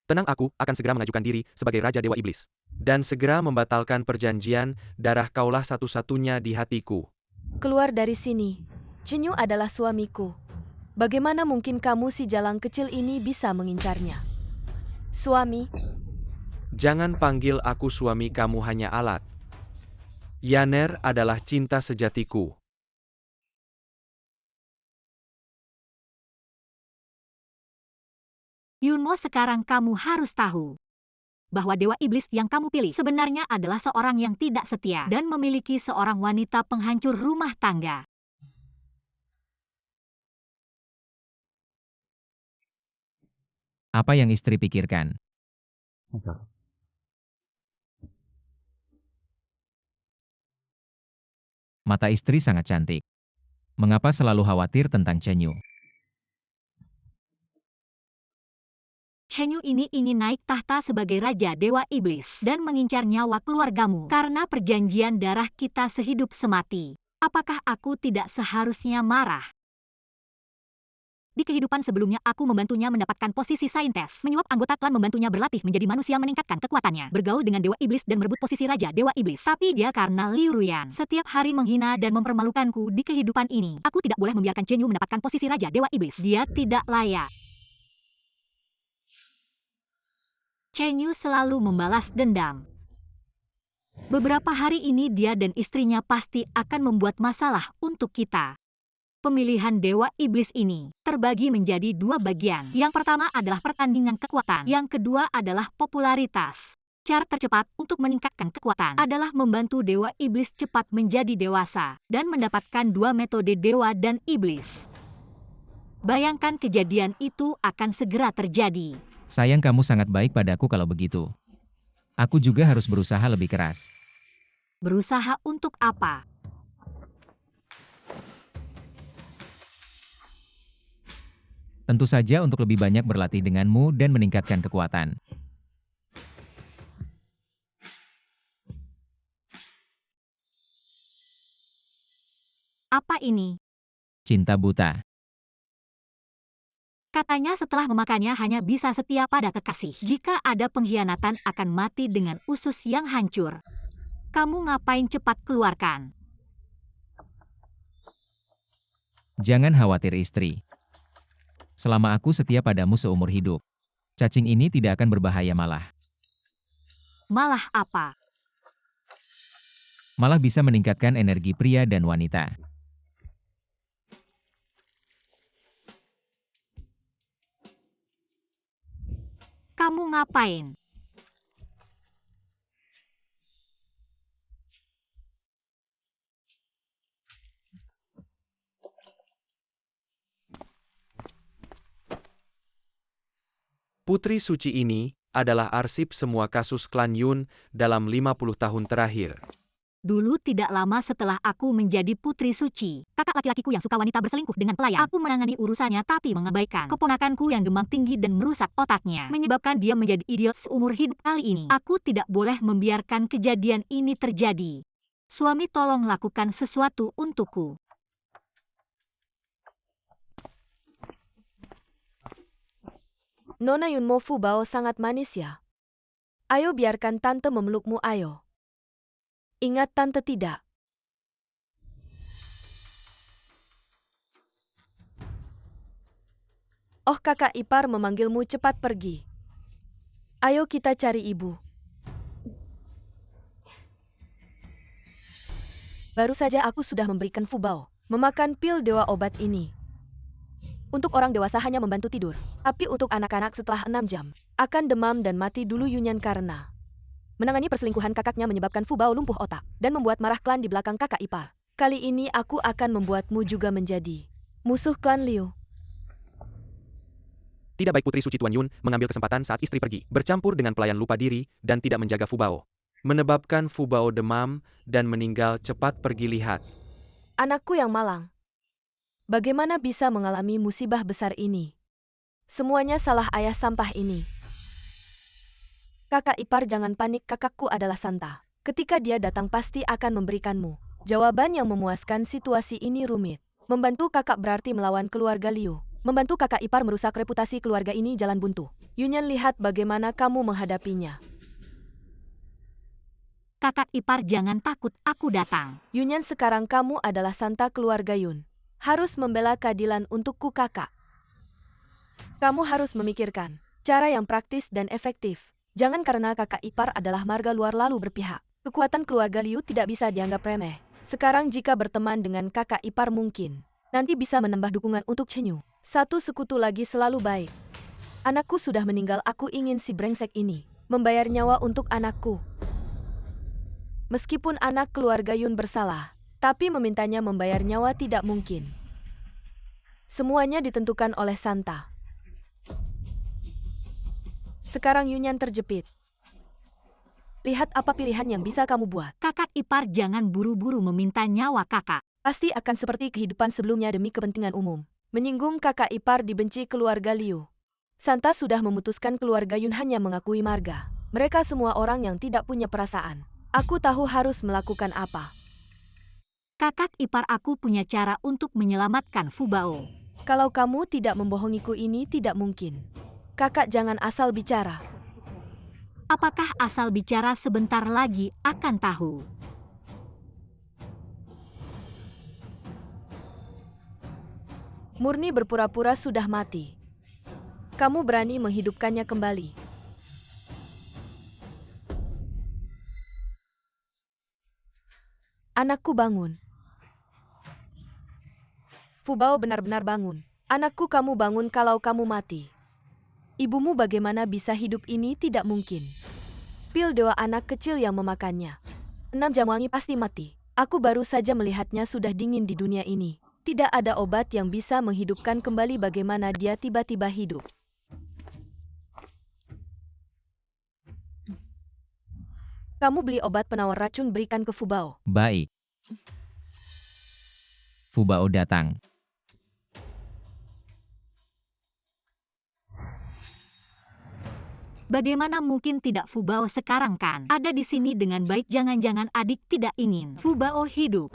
Tenang, aku akan segera mengajukan diri sebagai Raja Dewa Iblis. Dan segera membatalkan perjanjian darah. Kaulah satu-satunya di hatiku. Keluar dari sini. Chenyu adalah suamiku. Bagaimana mungkin kamu si jalang kecil ini bisa mengincarnya? Suami. Jangan panggil aku suami, kamu hanya alat. Yaner adalah cinta sejatiku. Yunmo, sekarang kamu harus tahu bahwa Dewa Iblis yang kamu pilih sebenarnya adalah seorang yang tidak setia dan memiliki seorang wanita penghancur rumah tangga. Apa yang istri pikirkan? Mata istri sangat cantik. Mengapa selalu khawatir tentang Chen Yu? Chen Yu ini ingin naik tahta sebagai Raja Dewa Iblis dan mengincar nyawa keluargamu karena perjanjian darah kita sehidup semati. Apakah aku tidak seharusnya marah? Di kehidupan sebelumnya aku membantunya mendapatkan posisi saintes, menyuap anggota klan membantunya berlatih menjadi manusia meningkatkan kekuatannya, bergaul dengan Dewa Iblis dan merebut posisi Raja Dewa Iblis. Tapi dia karena Liu Ruyan setiap hari menghina dan mempermalukanku di kehidupan ini. Aku tidak boleh membiarkan Chen Yu mendapatkan posisi Raja Dewa Iblis. Dia tidak layak. Chen Yu selalu membalas dendam. Beberapa hari ini dia dan istrinya pasti akan membuat masalah untuk kita. Pemilihan Dewa Iblis ini terbagi menjadi dua bagian. Yang pertama adalah pertandingan kekuatan. Yang kedua adalah popularitas. Cara tercepat untuk meningkatkan kekuatan adalah membantu Dewa Iblis cepat menjadi dewasa dan mendapatkan dua metode Dewa dan Iblis. Bayangkan kejadian itu akan segera terjadi. Sayang, kamu sangat baik padaku kalau begitu. Aku juga harus berusaha lebih keras. Berusaha untuk apa? Tentu saja untuk lebih banyak berlatih denganmu dan meningkatkan kekuatan. Apa ini? Cinta buta. Katanya setelah memakannya hanya bisa setia pada kekasih. Jika ada pengkhianatan akan mati dengan usus yang hancur. Kamu ngapain cepat keluarkan? Jangan khawatir istri. Selama aku setia padamu seumur hidup, cacing ini tidak akan berbahaya malah. Malah apa? Malah bisa meningkatkan energi pria dan wanita. Kamu ngapain? Putri suci ini adalah arsip semua kasus klan Yun dalam 50 tahun terakhir. Dulu tidak lama setelah aku menjadi putri suci, kakak laki-lakiku yang suka wanita berselingkuh dengan pelayan. Aku menangani urusannya tapi mengabaikan keponakanku yang demam tinggi dan merusak otaknya, menyebabkan dia menjadi idiot seumur hidup. Kali ini, aku tidak boleh membiarkan kejadian ini terjadi. Suami, tolong lakukan sesuatu untukku. Nona Yunmo Fubao sangat manis ya. Ayo biarkan tante memelukmu, ayo. Ingat tante tidak. Oh, kakak ipar memanggilmu, cepat pergi. Ayo kita cari ibu. Baru saja aku sudah memberikan Fubao memakan pil dewa obat ini. Untuk orang dewasa hanya membantu tidur, tapi untuk anak-anak setelah 6 jam akan demam dan mati dulu. Yunyan karena menangani perselingkuhan kakaknya menyebabkan Fubao lumpuh otak dan membuat marah klan di belakang kakak ipar. Kali ini aku akan membuatmu juga menjadi musuh klan Liu. Tidak baik Putri Suci Tuan Yun mengambil kesempatan saat istri pergi, bercampur dengan pelayan lupa diri, dan tidak menjaga Fubao. Menyebabkan Fubao demam dan meninggal cepat. Pergi lihat. Anakku yang malang. Bagaimana bisa mengalami musibah besar ini? Semuanya salah ayah sampah ini. Kakak ipar jangan panik, kakakku adalah Santa. Ketika dia datang pasti akan memberikanmu jawaban yang memuaskan. Situasi ini rumit. Membantu kakak berarti melawan keluarga Liu. Membantu kakak ipar merusak reputasi keluarga ini jalan buntu. Yunyan, lihat bagaimana kamu menghadapinya. Kakak ipar jangan takut, aku datang. Yunyan, sekarang kamu adalah Santa keluarga Yun. Harus membela keadilan untukku kakak. Kamu harus memikirkan cara yang praktis dan efektif. Jangan karena kakak ipar adalah marga luar lalu berpihak. Kekuatan keluarga Liu tidak bisa dianggap remeh. Sekarang jika berteman dengan kakak ipar mungkin nanti bisa menambah dukungan untuk Chen Yu. Satu sekutu lagi selalu baik. Anakku sudah meninggal, aku ingin si brengsek ini membayar nyawa untuk anakku. Meskipun anak keluarga Yun bersalah, tapi memintanya membayar nyawa tidak mungkin. Semuanya ditentukan oleh Santa. Sekarang Yunyan terjepit. Lihat apa pilihan yang bisa kamu buat. Kakak ipar, jangan buru-buru meminta nyawa kakak. Pasti akan seperti kehidupan sebelumnya demi kepentingan umum. Menyinggung kakak ipar dibenci keluarga Liu. Santa sudah memutuskan keluarga Yun hanya mengakui marga. Mereka semua orang yang tidak punya perasaan. Aku tahu harus melakukan apa. Kakak ipar, aku punya cara untuk menyelamatkan Fubao. Kalau kamu tidak membohongiku, ini tidak mungkin. Kakak jangan asal bicara. Apakah asal bicara sebentar lagi akan tahu? Murni berpura-pura sudah mati. Kamu berani menghidupkannya kembali. Anakku, bangun. Fubao benar-benar bangun. Anakku, kamu bangun. Kalau kamu mati, ibumu bagaimana bisa hidup? Ini tidak mungkin. Pil dewa anak kecil yang memakannya. 6 jam wangi pasti mati. Aku baru saja melihatnya sudah dingin di dunia ini. Tidak ada obat yang bisa menghidupkan kembali. Bagaimana dia tiba-tiba hidup? Kamu beli obat penawar racun, berikan ke Fubao. Baik. Fubao datang. Bagaimana mungkin tidak? Fubao sekarang kan ada di sini dengan baik. Jangan-jangan adik tidak ingin Fubao hidup.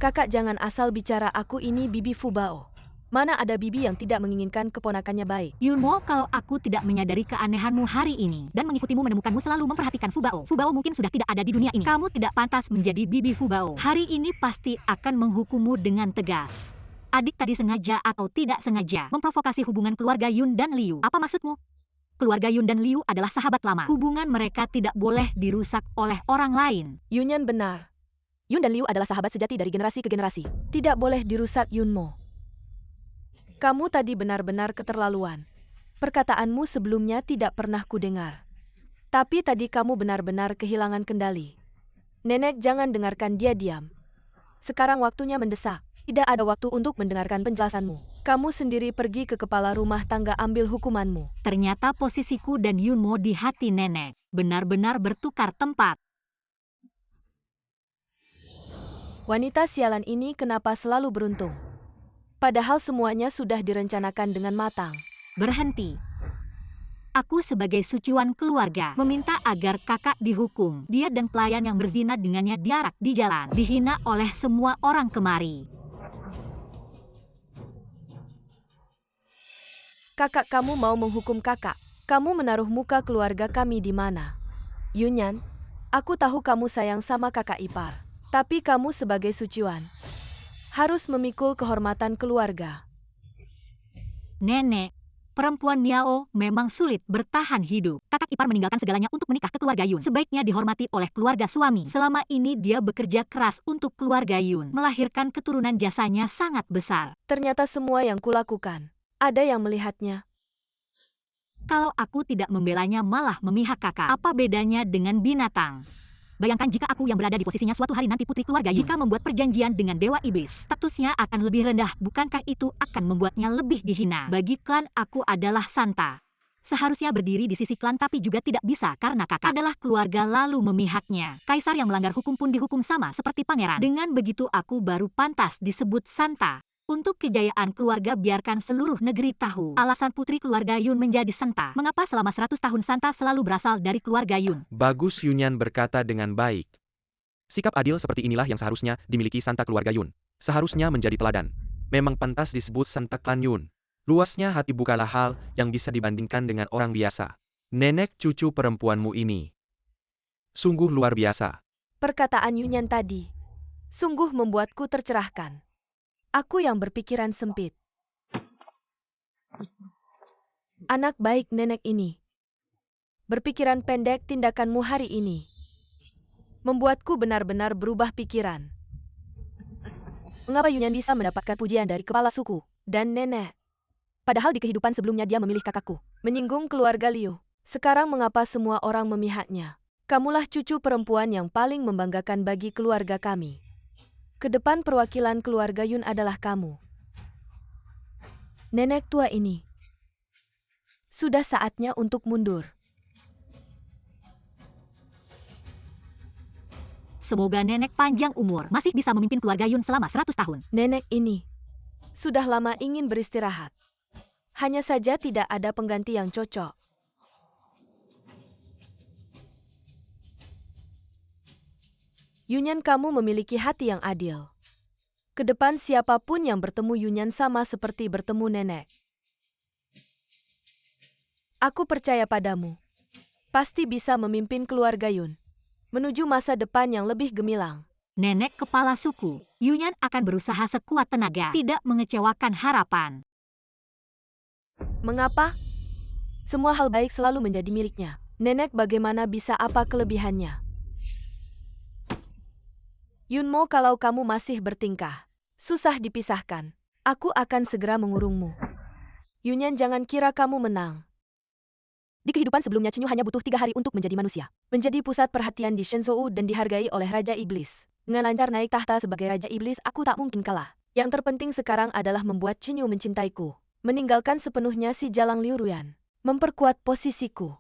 Kakak jangan asal bicara. Aku ini bibi Fubao. Mana ada bibi yang tidak menginginkan keponakannya baik. Yunmo, kalau aku tidak menyadari keanehanmu hari ini dan mengikutimu menemukanmu selalu memperhatikan Fubao. Fubao mungkin sudah tidak ada di dunia ini. Kamu tidak pantas menjadi bibi Fubao. Hari ini pasti akan menghukummu dengan tegas. Adik tadi sengaja atau tidak sengaja memprovokasi hubungan keluarga Yun dan Liu. Apa maksudmu? Keluarga Yun dan Liu adalah sahabat lama. Hubungan mereka tidak boleh dirusak oleh orang lain. Yunyan benar. Yun dan Liu adalah sahabat sejati dari generasi ke generasi. Tidak boleh dirusak, Yunmo. Kamu tadi benar-benar keterlaluan. Perkataanmu sebelumnya tidak pernah kudengar. Tapi tadi kamu benar-benar kehilangan kendali. Nenek, jangan dengarkan dia, diam. Sekarang waktunya mendesak. Tidak ada waktu untuk mendengarkan penjelasanmu. Kamu sendiri pergi ke kepala rumah tangga, ambil hukumanmu. Ternyata posisiku dan Yunmo di hati nenek benar-benar bertukar tempat. Wanita sialan ini kenapa selalu beruntung? Padahal semuanya sudah direncanakan dengan matang. Berhenti. Aku sebagai suciwan keluarga meminta agar kakak dihukum. Dia dan pelayan yang berzina dengannya diarak di jalan, dihina oleh semua orang kemari. Kakak, kamu mau menghukum kakak? Kamu menaruh muka keluarga kami di mana? Yunyan, aku tahu kamu sayang sama kakak ipar. Tapi kamu sebagai suciwan harus memikul kehormatan keluarga. Nenek, perempuan Miao memang sulit bertahan hidup. Kakak ipar meninggalkan segalanya untuk menikah ke keluarga Yun. Sebaiknya dihormati oleh keluarga suami. Selama ini dia bekerja keras untuk keluarga Yun. Melahirkan keturunan, jasanya sangat besar. Ternyata semua yang kulakukan, ada yang melihatnya. Kalau aku tidak membelanya malah memihak kakak, apa bedanya dengan binatang? Bayangkan jika aku yang berada di posisinya suatu hari nanti putri keluarga Yun. Jika membuat perjanjian dengan Dewa Iblis, statusnya akan lebih rendah. Bukankah itu akan membuatnya lebih dihina? Bagi klan, aku adalah Santa. Seharusnya berdiri di sisi klan, tapi juga tidak bisa karena kakak adalah keluarga lalu memihaknya. Kaisar yang melanggar hukum pun dihukum sama seperti pangeran. Dengan begitu aku baru pantas disebut Santa. Untuk kejayaan keluarga, biarkan seluruh negeri tahu alasan putri keluarga Yun menjadi Santa. Mengapa selama 100 tahun Santa selalu berasal dari keluarga Yun? Bagus, Yunyan berkata dengan baik. Sikap adil seperti inilah yang seharusnya dimiliki Santa keluarga Yun. Seharusnya menjadi teladan. Memang pantas disebut Santa klan Yun. Luasnya hati bukanlah hal yang bisa dibandingkan dengan orang biasa. Nenek cucu perempuanmu ini sungguh luar biasa. Perkataan Yunyan tadi sungguh membuatku tercerahkan. Aku yang berpikiran sempit. Anak baik nenek ini. Berpikiran pendek, tindakanmu hari ini membuatku benar-benar berubah pikiran. Mengapa Yunyan bisa mendapatkan pujian dari kepala suku dan nenek? Padahal di kehidupan sebelumnya dia memilih kakakku. Menyinggung keluarga Liu. Sekarang mengapa semua orang memihaknya? Kamulah cucu perempuan yang paling membanggakan bagi keluarga kami. Kedepan perwakilan keluarga Yun adalah kamu. Nenek tua ini Sudah saatnya untuk mundur. Semoga nenek panjang umur, masih bisa memimpin keluarga Yun selama 100 tahun. Nenek ini sudah lama ingin beristirahat. Hanya saja tidak ada pengganti yang cocok. Yunyan, kamu memiliki hati yang adil. Kedepan siapapun yang bertemu Yunyan sama seperti bertemu nenek. Aku percaya padamu. Pasti bisa memimpin keluarga Yun menuju masa depan yang lebih gemilang. Nenek kepala suku, Yunyan akan berusaha sekuat tenaga, tidak mengecewakan harapan. Mengapa? Semua hal baik selalu menjadi miliknya. Nenek bagaimana bisa apa kelebihannya? Yunmo, kalau kamu masih bertingkah susah dipisahkan, aku akan segera mengurungmu. Yunyan, jangan kira kamu menang. Di kehidupan sebelumnya, Chinyu hanya butuh 3 hari untuk menjadi manusia. Menjadi pusat perhatian di Shenzhou dan dihargai oleh Raja Iblis. Dengan lancar naik tahta sebagai Raja Iblis, aku tak mungkin kalah. Yang terpenting sekarang adalah membuat Chinyu mencintaiku. Meninggalkan sepenuhnya si Jalang Liu Ruyan. Memperkuat posisiku.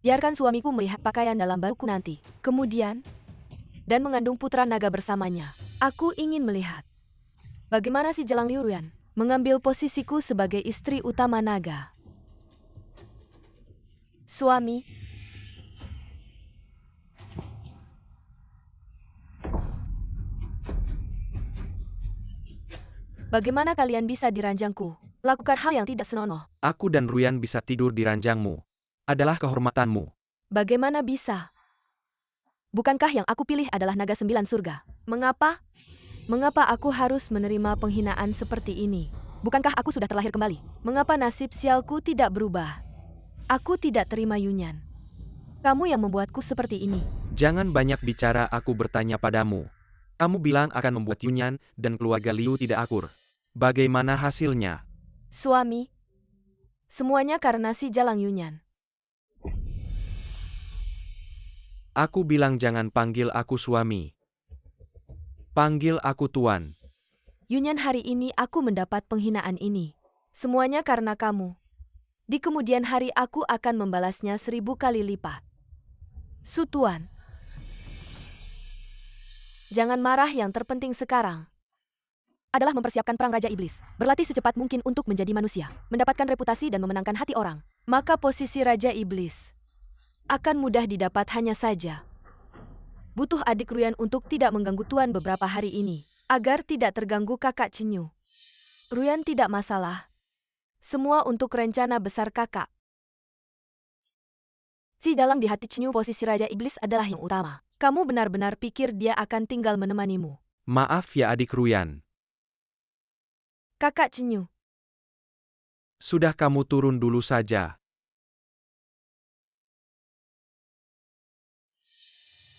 Biarkan suamiku melihat pakaian dalam baruku nanti. Kemudian, dan mengandung putra naga bersamanya. Aku ingin melihat bagaimana si Jalang Liu Ruyan mengambil posisiku sebagai istri utama naga. Suami, bagaimana kalian bisa di ranjangku? Lakukan hal yang tidak senonoh. Aku dan Ruyan bisa tidur di ranjangmu. Adalah kehormatanmu. Bagaimana bisa? Bukankah yang aku pilih adalah naga 9 surga? Mengapa? Mengapa aku harus menerima penghinaan seperti ini? Bukankah aku sudah terlahir kembali? Mengapa nasib sialku tidak berubah? Aku tidak terima Yunyan. Kamu yang membuatku seperti ini. Jangan banyak bicara, aku bertanya padamu. Kamu bilang akan membuat Yunyan dan keluarga Liu tidak akur. Bagaimana hasilnya? Suami, semuanya karena si Jalang Yunyan. Aku bilang jangan panggil aku suami. Panggil aku tuan. Yunyan, hari ini aku mendapat penghinaan ini. Semuanya karena kamu. Di kemudian hari aku akan membalasnya 1000 kali lipat. Su Tuan. Jangan marah, yang terpenting sekarang adalah mempersiapkan perang Raja Iblis. Berlatih secepat mungkin untuk menjadi manusia. Mendapatkan reputasi dan memenangkan hati orang. Maka posisi Raja Iblis akan mudah didapat, hanya saja butuh adik Ruyan untuk tidak mengganggu Tuan beberapa hari ini. Agar tidak terganggu kakak Chinyu. Ruyan tidak masalah. Semua untuk rencana besar kakak. Si Jalang di hati Chinyu, posisi Raja Iblis adalah yang utama. Kamu benar-benar pikir dia akan tinggal menemanimu? Maaf ya adik Ruyan. Kakak Chinyu. Sudah, kamu turun dulu saja.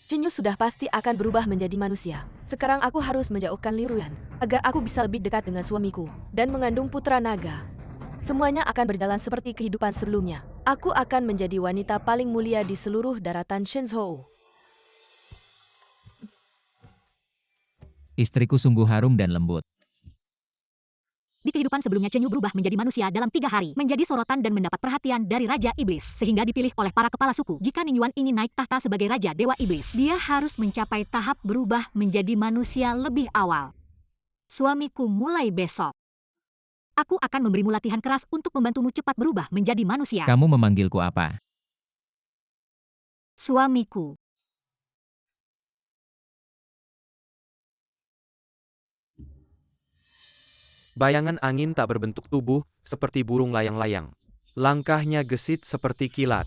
Chinyu sudah pasti akan berubah menjadi manusia. Sekarang aku harus menjauhkan Liu Ruyan agar aku bisa lebih dekat dengan suamiku dan mengandung putra naga. Semuanya akan berjalan seperti kehidupan sebelumnya. Aku akan menjadi wanita paling mulia di seluruh daratan Shenzhou. Istriku sungguh harum dan lembut. Di kehidupan sebelumnya, Chenyu berubah menjadi manusia dalam 3 hari, menjadi sorotan dan mendapat perhatian dari Raja Iblis, sehingga dipilih oleh para kepala suku. Jika Ningyuan ingin naik tahta sebagai Raja Dewa Iblis, dia harus mencapai tahap berubah menjadi manusia lebih awal. Suamiku, mulai besok, aku akan memberimu latihan keras untuk membantumu cepat berubah menjadi manusia. Kamu memanggilku apa? Suamiku. Bayangan angin tak berbentuk tubuh, seperti burung layang-layang. Langkahnya gesit seperti kilat.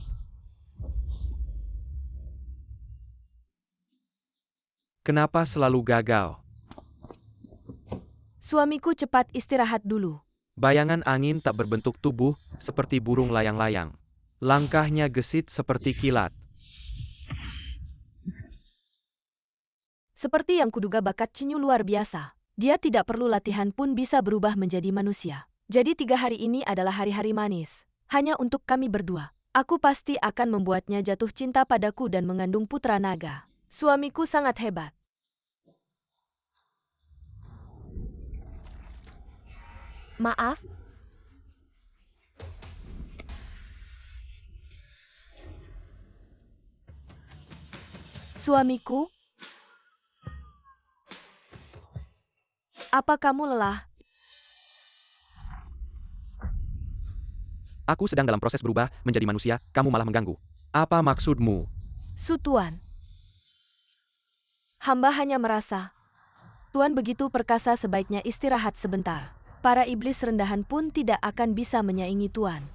Kenapa selalu gagal? Suamiku, cepat istirahat dulu. Bayangan angin tak berbentuk tubuh, seperti burung layang-layang. Langkahnya gesit seperti kilat. Seperti yang kuduga, bakat Chinyu luar biasa. Dia tidak perlu latihan pun bisa berubah menjadi manusia. Jadi 3 hari ini adalah hari-hari manis. Hanya untuk kami berdua. Aku pasti akan membuatnya jatuh cinta padaku dan mengandung putra naga. Suamiku sangat hebat. Maaf, suamiku, apa kamu lelah? Aku sedang dalam proses berubah menjadi manusia, kamu malah mengganggu. Apa maksudmu? Su Tuan. Hamba hanya merasa, Tuan begitu perkasa sebaiknya istirahat sebentar. Para iblis rendahan pun tidak akan bisa menyaingi Tuan.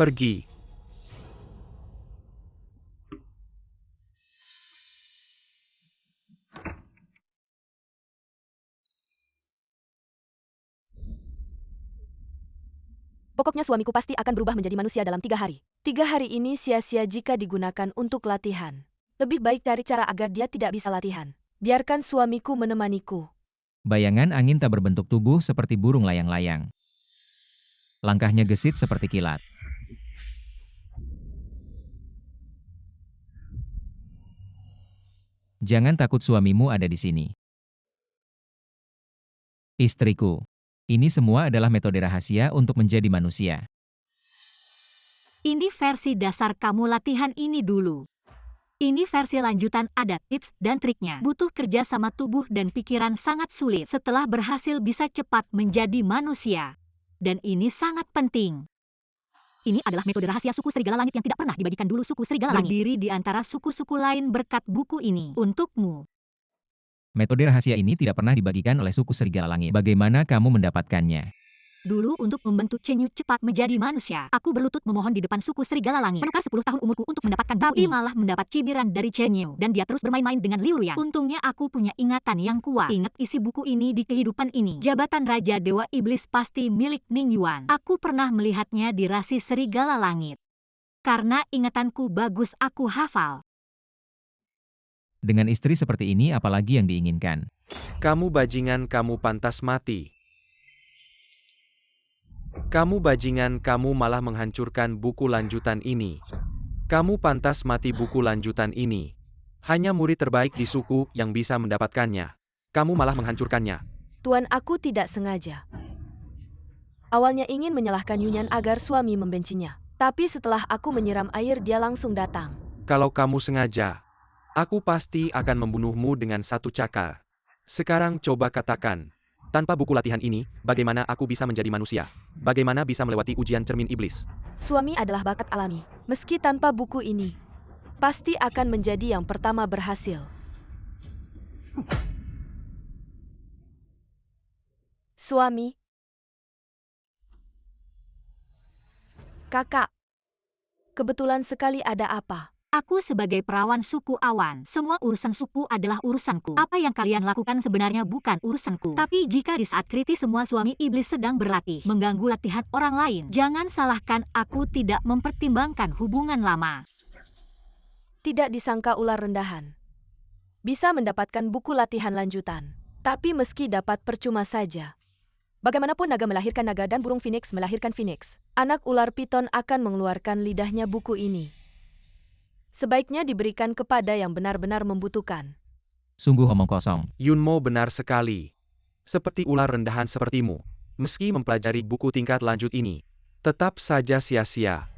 Pergi. Pokoknya suamiku pasti akan berubah menjadi manusia dalam 3 hari. 3 hari ini sia-sia jika digunakan untuk latihan. Lebih baik cari cara agar dia tidak bisa latihan. Biarkan suamiku menemaniku. Bayangan angin tak berbentuk tubuh seperti burung layang-layang. Langkahnya gesit seperti kilat. Jangan takut, suamimu ada di sini. Istriku. Ini semua adalah metode rahasia untuk menjadi manusia. Ini versi dasar kamu latihan ini dulu. Ini versi lanjutan, ada tips dan triknya. Butuh kerja sama tubuh dan pikiran sangat sulit setelah berhasil bisa cepat menjadi manusia. Dan ini sangat penting. Ini adalah metode rahasia suku serigala langit yang tidak pernah dibagikan dulu suku serigala langit. Berdiri di antara suku-suku lain berkat buku ini. Untukmu. Metode rahasia ini tidak pernah dibagikan oleh suku serigala langit. Bagaimana kamu mendapatkannya? Dulu untuk membantu Chen Yu cepat menjadi manusia, aku berlutut memohon di depan suku serigala langit. Menukar 10 tahun umurku untuk mendapatkan buku ini. Malah mendapat cibiran dari Chen Yu. Dan dia terus bermain-main dengan Liu Ruyan. Untungnya aku punya ingatan yang kuat. Ingat isi buku ini di kehidupan ini. Jabatan Raja Dewa Iblis pasti milik Ning Yuan. Aku pernah melihatnya di rasi serigala langit. Karena ingatanku bagus, aku hafal. Dengan istri seperti ini apalagi yang diinginkan? Kamu bajingan, kamu pantas mati. Kamu bajingan, kamu malah menghancurkan buku lanjutan ini. Kamu pantas mati, buku lanjutan ini. Hanya murid terbaik di suku yang bisa mendapatkannya. Kamu malah menghancurkannya. Tuan, aku tidak sengaja. Awalnya ingin menyalahkan Yunyan agar suami membencinya. Tapi setelah aku menyiram air, dia langsung datang. Kalau kamu sengaja, aku pasti akan membunuhmu dengan satu cakar. Sekarang coba katakan, tanpa buku latihan ini, bagaimana aku bisa menjadi manusia? Bagaimana bisa melewati ujian cermin iblis? Suami adalah bakat alami. Meski tanpa buku ini, pasti akan menjadi yang pertama berhasil. Suami. Kakak. Kebetulan sekali, ada apa? Aku sebagai perawan suku Awan, semua urusan suku adalah urusanku. Apa yang kalian lakukan sebenarnya bukan urusanku. Tapi jika di saat kritis semua suami iblis sedang berlatih, mengganggu latihan orang lain, jangan salahkan aku tidak mempertimbangkan hubungan lama. Tidak disangka ular rendahan bisa mendapatkan buku latihan lanjutan. Tapi meski dapat percuma saja. Bagaimanapun naga melahirkan naga dan burung phoenix melahirkan phoenix. Anak ular piton akan mengeluarkan lidahnya buku ini. Sebaiknya diberikan kepada yang benar-benar membutuhkan. Sungguh omong kosong. Yunmo benar sekali. Seperti ular rendahan sepertimu. Meski mempelajari buku tingkat lanjut ini, tetap saja sia-sia.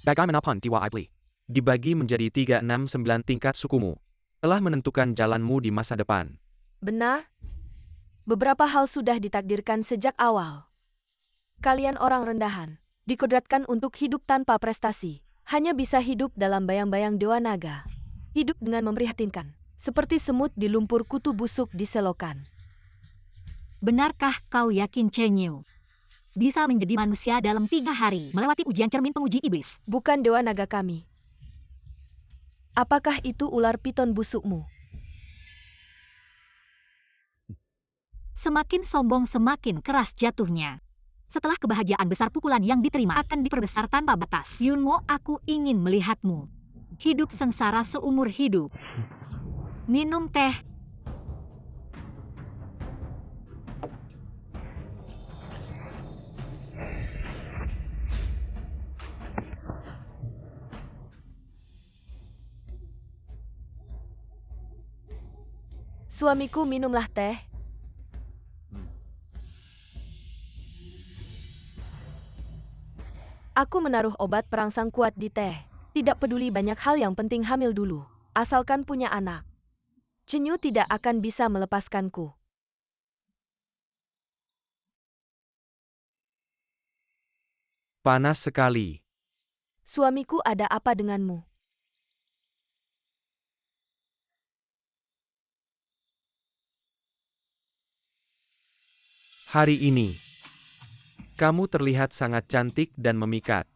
Bagaimanapun Dewa Iblis dibagi menjadi 369 tingkat sukumu, telah menentukan jalanmu di masa depan. Benar? Beberapa hal sudah ditakdirkan sejak awal. Kalian orang rendahan, dikodratkan untuk hidup tanpa prestasi. Hanya bisa hidup dalam bayang-bayang dewa naga. Hidup dengan memprihatinkan, seperti semut di lumpur, kutu busuk di selokan. Benarkah kau yakin Chen Yu bisa menjadi manusia dalam 3 hari, melewati ujian cermin penguji iblis? Bukan dewa naga kami. Apakah itu ular piton busukmu? Semakin sombong semakin keras jatuhnya. Setelah kebahagiaan besar, pukulan yang diterima akan diperbesar tanpa batas. Yunmo, aku ingin melihatmu hidup sengsara seumur hidup. Minum teh. Suamiku, minumlah teh. Aku menaruh obat perangsang kuat di teh. Tidak peduli banyak hal, yang penting hamil dulu. Asalkan punya anak. Chenyu tidak akan bisa melepaskanku. Panas sekali. Suamiku, ada apa denganmu? Hari ini, kamu terlihat sangat cantik dan memikat.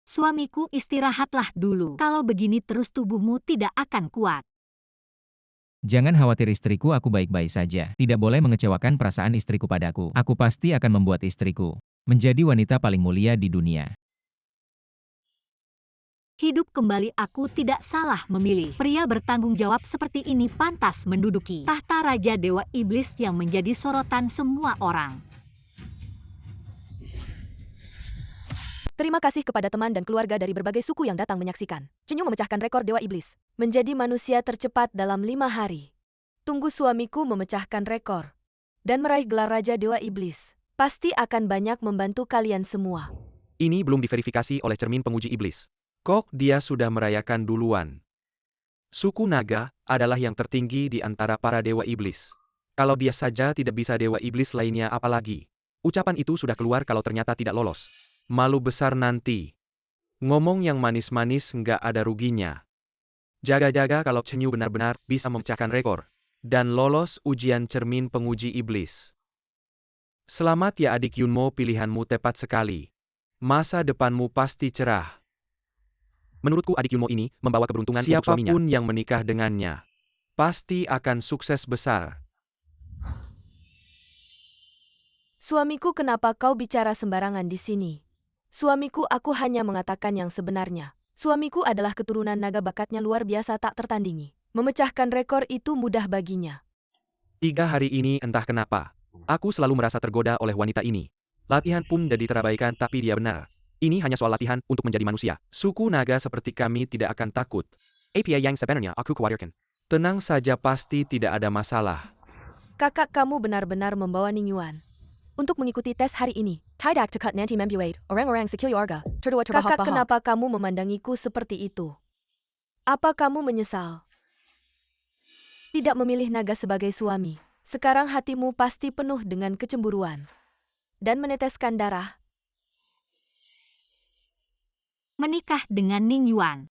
Suamiku, istirahatlah dulu. Kalau begini terus tubuhmu tidak akan kuat. Jangan khawatir istriku, aku baik-baik saja. Tidak boleh mengecewakan perasaan istriku padaku. Aku pasti akan membuat istriku menjadi wanita paling mulia di dunia. Hidup kembali, aku tidak salah memilih. Pria bertanggung jawab seperti ini pantas menduduki tahta Raja Dewa Iblis yang menjadi sorotan semua orang. Terima kasih kepada teman dan keluarga dari berbagai suku yang datang menyaksikan. Chenyu memecahkan rekor Dewa Iblis. Menjadi manusia tercepat dalam 5 hari. Tunggu suamiku memecahkan rekor. Dan meraih gelar Raja Dewa Iblis. Pasti akan banyak membantu kalian semua. Ini belum diverifikasi oleh cermin penguji iblis. Kok dia sudah merayakan duluan? Suku naga adalah yang tertinggi di antara para dewa iblis. Kalau dia saja tidak bisa, dewa iblis lainnya apalagi? Ucapan itu sudah keluar kalau ternyata tidak lolos. Malu besar nanti. Ngomong yang manis-manis nggak ada ruginya. Jaga-jaga kalau Chenyu benar-benar bisa memecahkan rekor. Dan lolos ujian cermin penguji iblis. Selamat ya adik Yunmo, pilihanmu tepat sekali. Masa depanmu pasti cerah. Menurutku adik Yunmo ini membawa keberuntungan untuk suaminya. Siapapun yang menikah dengannya pasti akan sukses besar. Suamiku, kenapa kau bicara sembarangan di sini? Suamiku, aku hanya mengatakan yang sebenarnya. Suamiku adalah keturunan naga, bakatnya luar biasa tak tertandingi. Memecahkan rekor itu mudah baginya. 3 hari ini entah kenapa, aku selalu merasa tergoda oleh wanita ini. Latihan pun jadi terabaikan, tapi dia benar. Ini hanya soal latihan untuk menjadi manusia. Suku naga seperti kami tidak akan takut. Apa yang sebenarnya aku khawatirkan? Tenang saja, pasti tidak ada masalah. Kakak, kamu benar-benar membawa Ningyuan untuk mengikuti tes hari ini. Tidak tekat nanti membuat orang-orang sekili warga terbahak-bahak. Kakak, kenapa kamu memandangiku seperti itu? Apa kamu menyesal tidak memilih naga sebagai suami? Sekarang hatimu pasti penuh dengan kecemburuan dan meneteskan darah. Menikah dengan Ningyuan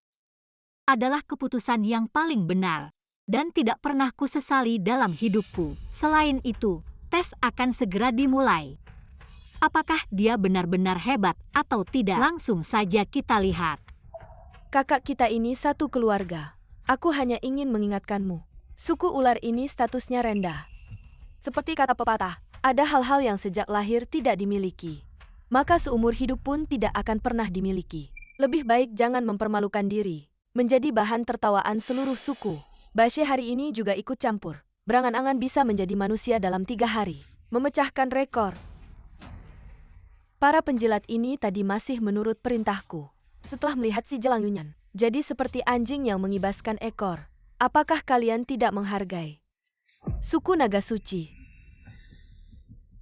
adalah keputusan yang paling benar dan tidak pernah kusesali dalam hidupku. Selain itu, tes akan segera dimulai. Apakah dia benar-benar hebat atau tidak? Langsung saja kita lihat. Kakak, kita ini satu keluarga. Aku hanya ingin mengingatkanmu. Suku ular ini statusnya rendah. Seperti kata pepatah, ada hal-hal yang sejak lahir tidak dimiliki, maka seumur hidup pun tidak akan pernah dimiliki. Lebih baik jangan mempermalukan diri, menjadi bahan tertawaan seluruh suku. Bashe hari ini juga ikut campur. Berangan-angan bisa menjadi manusia dalam 3 hari. Memecahkan rekor. Para penjilat ini tadi masih menurut perintahku. Setelah melihat si Jelang Yunyan jadi seperti anjing yang mengibaskan ekor. Apakah kalian tidak menghargai suku naga suci?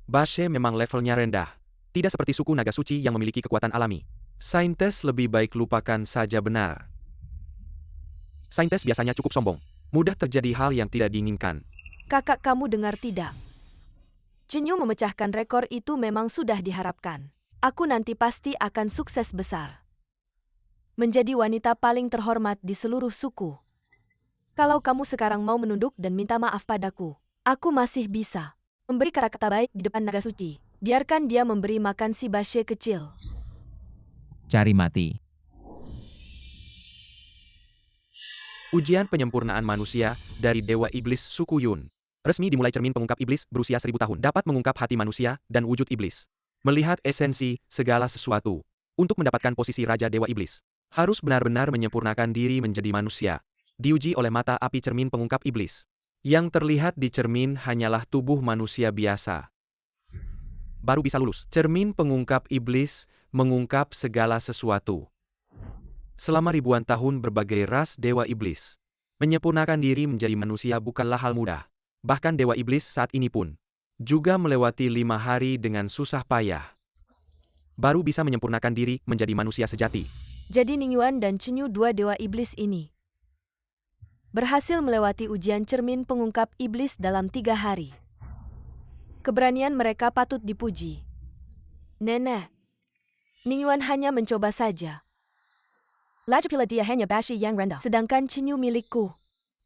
Bashe memang levelnya rendah. Tidak seperti suku naga suci yang memiliki kekuatan alami. Saintes lebih baik lupakan saja, benar. Saintes biasanya cukup sombong. Mudah terjadi hal yang tidak diinginkan. Kakak, kamu dengar tidak? Chenyu memecahkan rekor itu memang sudah diharapkan. Aku nanti pasti akan sukses besar. Menjadi wanita paling terhormat di seluruh suku. Kalau kamu sekarang mau menunduk dan minta maaf padaku, aku masih bisa memberi kata-kata baik di depan naga suci. Biarkan dia memberi makan si Bashe kecil. Cari mati. Ujian penyempurnaan manusia dari Dewa Iblis suku Yun. Resmi dimulai cermin pengungkap iblis berusia 1000 tahun. Dapat mengungkap hati manusia dan wujud iblis. Melihat esensi segala sesuatu. Untuk mendapatkan posisi Raja Dewa Iblis, harus benar-benar menyempurnakan diri menjadi manusia. Diuji oleh mata api cermin pengungkap iblis. Yang terlihat di cermin hanyalah tubuh manusia biasa. Baru bisa lulus. Cermin pengungkap iblis mengungkap segala sesuatu. Selama ribuan tahun berbagai ras dewa iblis menyempurnakan diri menjadi manusia bukanlah hal mudah. Bahkan dewa iblis saat ini pun juga melewati 5 hari dengan susah payah baru bisa menyempurnakan diri menjadi manusia sejati. Jadi Ning Yuan dan Chen Yu, dua dewa iblis ini, berhasil melewati ujian cermin pengungkap iblis dalam 3 hari. Keberanian mereka patut dipuji. Nenek, Ning Yuan hanya mencoba saja. Lagipula dia hanya bashi yang rendah. Sedangkan Chen Yu milikku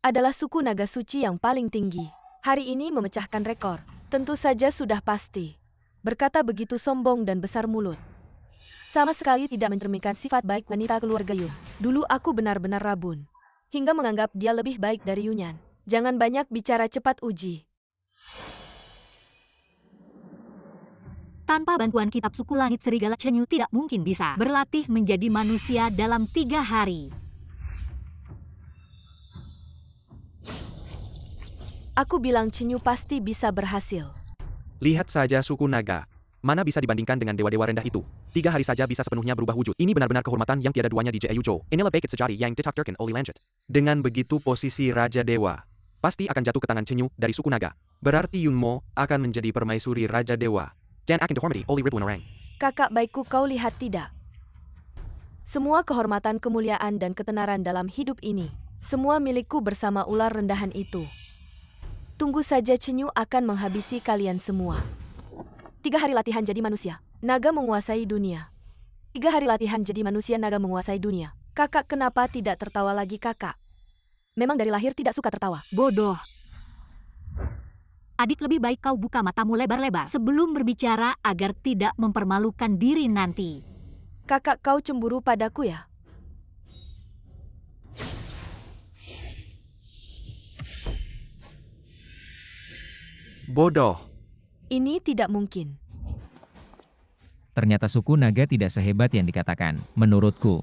adalah suku naga suci yang paling tinggi. Hari ini memecahkan rekor. Tentu saja sudah pasti. Berkata begitu sombong dan besar mulut. Sama sekali tidak mencerminkan sifat baik wanita keluarga Yun. Dulu aku benar-benar rabun. Hingga menganggap dia lebih baik dari Yunyan. Jangan banyak bicara, cepat uji. Tanpa bantuan kitab suku langit serigala, Chen Yu tidak mungkin bisa berlatih menjadi manusia dalam 3 hari. Aku bilang Chen Yu pasti bisa berhasil. Lihat saja suku naga. Mana bisa dibandingkan dengan dewa-dewa rendah itu. 3 hari saja bisa sepenuhnya berubah wujud. Ini benar-benar kehormatan yang tiada duanya di Jeeyujo. Inilah baik sejati yang ditakdirkan oleh lanjut. Dengan begitu posisi Raja Dewa pasti akan jatuh ke tangan Chen Yu dari suku naga. Berarti Yunmo akan menjadi permaisuri Raja Dewa. Dan akan dihormati oleh ribuan orang. Kakak baikku, kau lihat tidak? Semua kehormatan, kemuliaan dan ketenaran dalam hidup ini, semua milikku bersama ular rendahan itu. Tunggu saja, Chen Yu akan menghabisi kalian semua. 3 hari latihan jadi manusia, naga menguasai dunia. 3 hari latihan jadi manusia, naga menguasai dunia. Kakak kenapa tidak tertawa lagi, kakak? Memang dari lahir tidak suka tertawa. Bodoh. Adik, lebih baik kau buka matamu lebar-lebar sebelum berbicara agar tidak mempermalukan diri nanti. Kakak, kau cemburu padaku ya? Bodoh. Ini tidak mungkin. Ternyata suku naga tidak sehebat yang dikatakan, menurutku.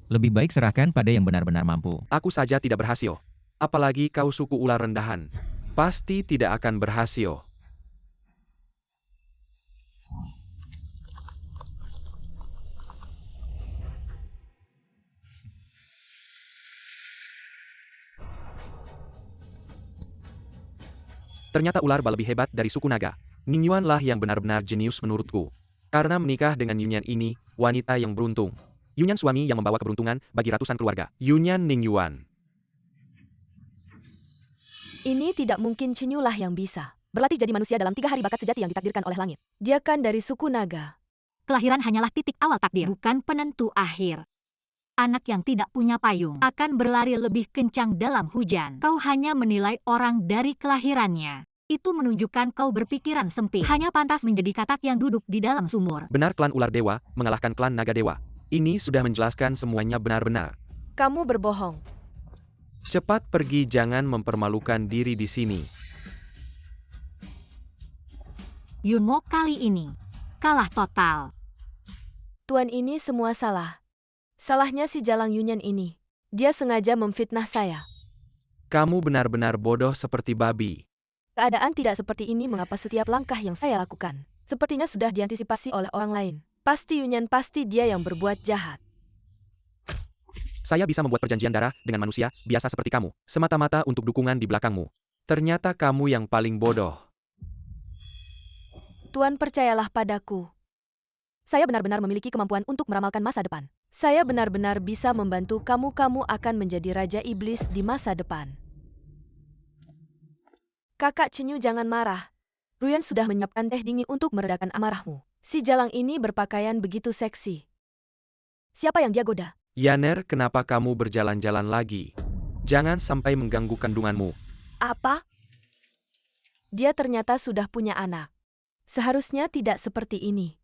Lebih baik serahkan pada yang benar-benar mampu. Aku saja tidak berhasil. Apalagi kau suku ular rendahan. Pasti tidak akan berhasil. Ternyata ular bal lebih hebat dari suku naga. Ning Yuan lah yang benar-benar jenius menurutku. Karena menikah dengan Yunyan ini, wanita yang beruntung. Yunyan suami yang membawa keberuntungan bagi ratusan keluarga. Yunyan Ning Yuan. Ini tidak mungkin, Chen Yu lah yang bisa berlatih jadi manusia dalam 3 hari, bakat sejati yang ditakdirkan oleh langit. Dia kan dari suku naga. Kelahiran hanyalah titik awal takdir, bukan penentu akhir. Anak yang tidak punya payung akan berlari lebih kencang dalam hujan. Kau hanya menilai orang dari kelahirannya. Itu menunjukkan kau berpikiran sempit. Hanya pantas menjadi katak yang duduk di dalam sumur. Benar, klan ular dewa mengalahkan klan naga dewa. Ini sudah menjelaskan semuanya benar-benar. Kamu berbohong. Cepat pergi, jangan mempermalukan diri di sini. Yunmo kali ini kalah total. Tuan, ini semua salah. Salahnya si Jalang Yunyan ini. Dia sengaja memfitnah saya. Kamu benar-benar bodoh seperti babi. Keadaan tidak seperti ini, mengapa setiap langkah yang saya lakukan sepertinya sudah diantisipasi oleh orang lain. Pasti Yunyan, pasti dia yang berbuat jahat. Saya bisa membuat perjanjian darah dengan manusia biasa seperti kamu, semata-mata untuk dukungan di belakangmu. Ternyata kamu yang paling bodoh. Tuan, percayalah padaku. Saya benar-benar memiliki kemampuan untuk meramalkan masa depan. Saya benar-benar bisa membantu kamu. Kamu akan menjadi Raja Iblis di masa depan. Kakak Chen Yu, jangan marah. Ruyan sudah menyiapkan teh dingin untuk meredakan amarahmu. Si Jalang ini berpakaian begitu seksi. Siapa yang dia goda? Yaner, kenapa kamu berjalan-jalan lagi? Jangan sampai mengganggu kandunganmu. Apa? Dia ternyata sudah punya anak. Seharusnya tidak seperti ini.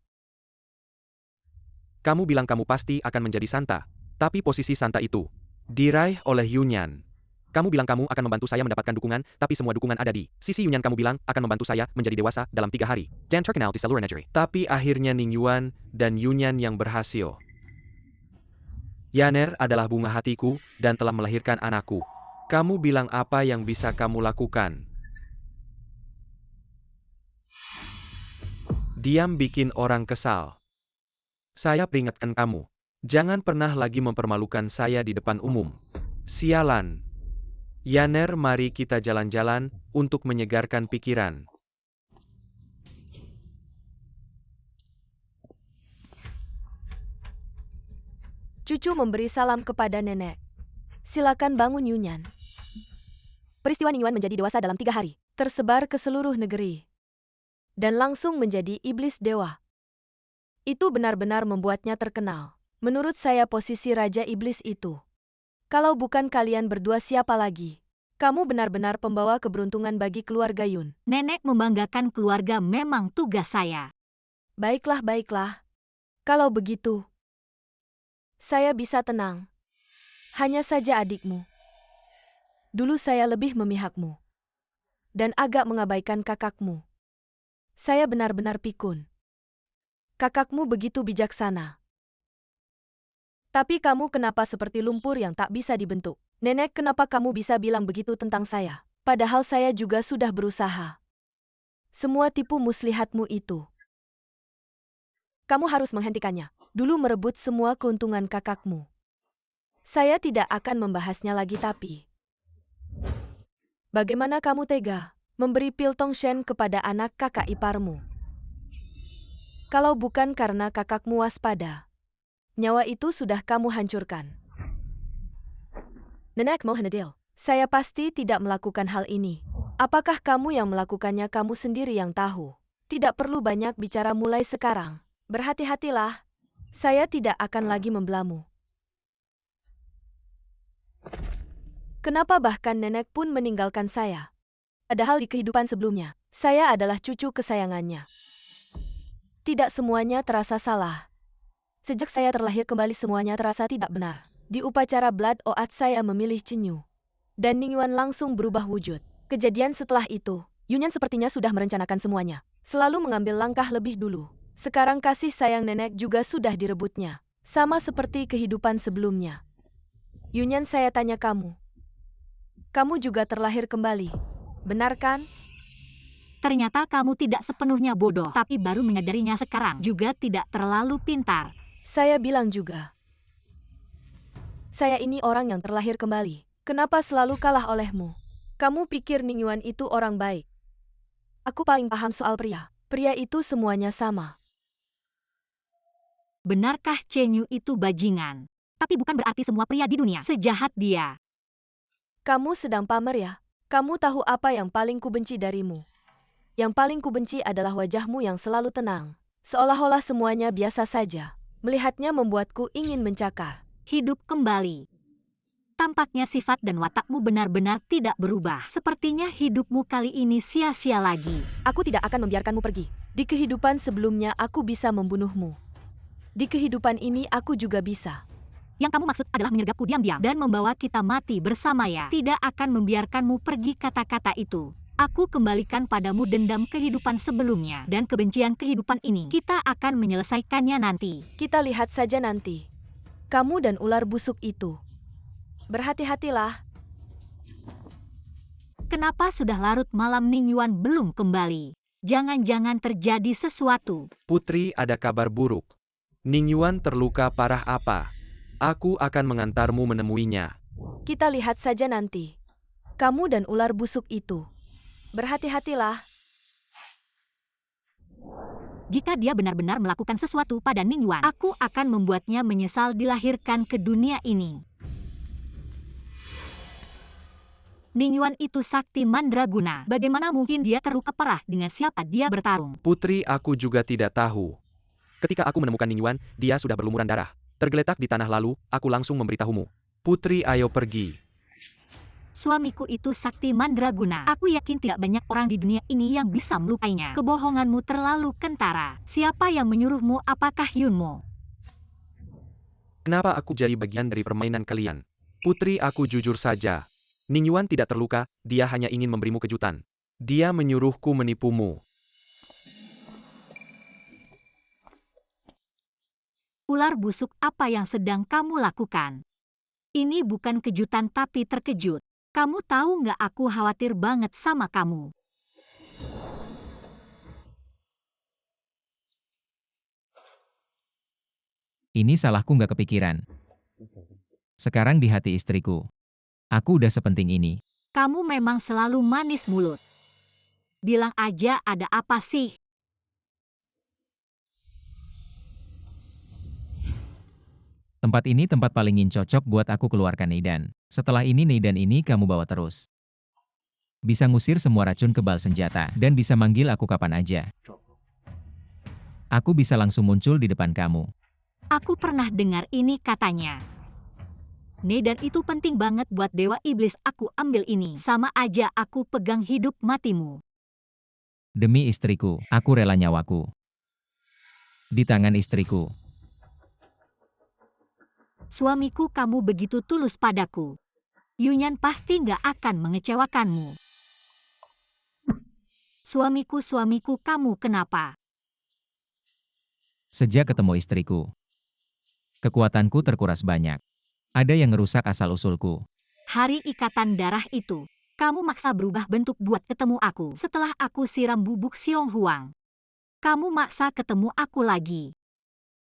Kamu bilang kamu pasti akan menjadi Santa. Tapi posisi Santa itu diraih oleh Yunyan. Kamu bilang kamu akan membantu saya mendapatkan dukungan, tapi semua dukungan ada di sisi Yunyan. Kamu bilang akan membantu saya menjadi dewasa dalam 3 hari. Dan terkenal di seluruh negeri. Tapi akhirnya Ning Yuan dan Yunyan yang berhasil. Yaner adalah bunga hatiku dan telah melahirkan anakku. Kamu bilang apa yang bisa kamu lakukan? Diam bikin orang kesal. Saya peringatkan kamu. Jangan pernah lagi mempermalukan saya di depan umum. Sialan. Yaner, mari kita jalan-jalan, untuk menyegarkan pikiran. Cucu memberi salam kepada nenek. Silakan bangun Yunyan. Peristiwa Ningyuan menjadi dewasa dalam 3 hari, tersebar ke seluruh negeri. Dan langsung menjadi iblis dewa. Itu benar-benar membuatnya terkenal. Menurut saya posisi Raja Iblis itu. Kalau bukan kalian berdua siapa lagi? Kamu benar-benar pembawa keberuntungan bagi keluarga Yun. Nenek membanggakan keluarga memang tugas saya. Baiklah, baiklah. Kalau begitu, saya bisa tenang. Hanya saja adikmu. Dulu saya lebih memihakmu. Dan agak mengabaikan kakakmu. Saya benar-benar pikun. Kakakmu begitu bijaksana. Tapi kamu kenapa seperti lumpur yang tak bisa dibentuk? Nenek, kenapa kamu bisa bilang begitu tentang saya? Padahal saya juga sudah berusaha. Semua tipu muslihatmu itu. Kamu harus menghentikannya. Dulu merebut semua keuntungan kakakmu. Saya tidak akan membahasnya lagi tapi. Bagaimana kamu tega memberi pil Tongshen kepada anak kakak iparmu? Kalau bukan karena kakakmu waspada, nyawa itu sudah kamu hancurkan. Nenek Mohanedil, saya pasti tidak melakukan hal ini. Apakah kamu yang melakukannya? Kamu sendiri yang tahu. Tidak perlu banyak bicara mulai sekarang. Berhati-hatilah. Saya tidak akan lagi membelamu. Kenapa bahkan nenek pun meninggalkan saya? Padahal di kehidupan sebelumnya, saya adalah cucu kesayangannya. Tidak semuanya terasa salah. Sejak saya terlahir kembali semuanya terasa tidak benar. Di upacara Blood Oath saya memilih Chenyu. Dan Ningyuan langsung berubah wujud. Kejadian setelah itu, Yunyan sepertinya sudah merencanakan semuanya. Selalu mengambil langkah lebih dulu. Sekarang kasih sayang nenek juga sudah direbutnya. Sama seperti kehidupan sebelumnya. Yunyan, saya tanya kamu. Kamu juga terlahir kembali. Benar kan? Ternyata kamu tidak sepenuhnya bodoh, tapi baru menyadarinya sekarang. Juga tidak terlalu pintar. Saya bilang juga. Saya ini orang yang terlahir kembali. Kenapa selalu kalah olehmu? Kamu pikir Ningyuan itu orang baik? Aku paling paham soal pria. Pria itu semuanya sama. Benarkah Chenyu itu bajingan? Tapi bukan berarti semua pria di dunia sejahat dia. Kamu sedang pamer ya? Kamu tahu apa yang paling kubenci darimu? Yang paling kubenci adalah wajahmu yang selalu tenang. Seolah-olah semuanya biasa saja. Melihatnya membuatku ingin mencakar. Hidup kembali. Tampaknya sifat dan watakmu benar-benar tidak berubah. Sepertinya hidupmu kali ini sia-sia lagi. Aku tidak akan membiarkanmu pergi. Di kehidupan sebelumnya aku bisa membunuhmu. Di kehidupan ini aku juga bisa. Yang kamu maksud adalah menyergapku diam-diam dan membawa kita mati bersama ya. Tidak akan membiarkanmu pergi kata-kata itu. Aku kembalikan padamu dendam kehidupan sebelumnya dan kebencian kehidupan ini. Kita akan menyelesaikannya nanti. Kita lihat saja nanti. Kamu dan ular busuk itu. Berhati-hatilah. Kenapa sudah larut malam Ningyuan belum kembali? Jangan-jangan terjadi sesuatu. Putri, ada kabar buruk. Ningyuan terluka parah apa? Aku akan mengantarmu menemuinya. Kita lihat saja nanti. Kamu dan ular busuk itu. Berhati-hatilah. Jika dia benar-benar melakukan sesuatu pada Ningyuan, aku akan membuatnya menyesal dilahirkan ke dunia ini. Ningyuan itu sakti mandraguna. Bagaimana mungkin dia terluka parah? Dengan siapa dia bertarung? Putri, aku juga tidak tahu. Ketika aku menemukan Ningyuan, dia sudah berlumuran darah. Tergeletak di tanah lalu, aku langsung memberitahumu. Putri, ayo pergi. Suamiku itu sakti mandraguna. Aku yakin tidak banyak orang di dunia ini yang bisa melukainya. Kebohonganmu terlalu kentara. Siapa yang menyuruhmu? Apakah Yunmo? Kenapa aku jadi bagian dari permainan kalian? Putri, aku jujur saja. Ningyuan tidak terluka, dia hanya ingin memberimu kejutan. Dia menyuruhku menipumu. Ular busuk, apa yang sedang kamu lakukan? Ini bukan kejutan tapi terkejut. Kamu tahu nggak, aku khawatir banget sama kamu. Ini salahku nggak kepikiran. Sekarang di hati istriku. Aku udah sepenting ini. Kamu memang selalu manis mulut. Bilang aja ada apa sih? Tempat ini tempat paling cocok buat aku keluarkan Neidan. Setelah ini Neidan ini kamu bawa terus. Bisa ngusir semua racun kebal senjata, dan bisa manggil aku kapan aja. Aku bisa langsung muncul di depan kamu. Aku pernah dengar ini katanya. Neidan itu penting banget buat Dewa Iblis. Aku ambil ini. Sama aja aku pegang hidup matimu. Demi istriku, aku rela nyawaku. Di tangan istriku. Suamiku, kamu begitu tulus padaku. Yunyan pasti nggak akan mengecewakanmu. Suamiku, kamu kenapa? Sejak ketemu istriku, kekuatanku terkuras banyak. Ada yang ngerusak asal-usulku. Hari ikatan darah itu, kamu maksa berubah bentuk buat ketemu aku. Setelah aku siram bubuk Siong Huang, kamu maksa ketemu aku lagi.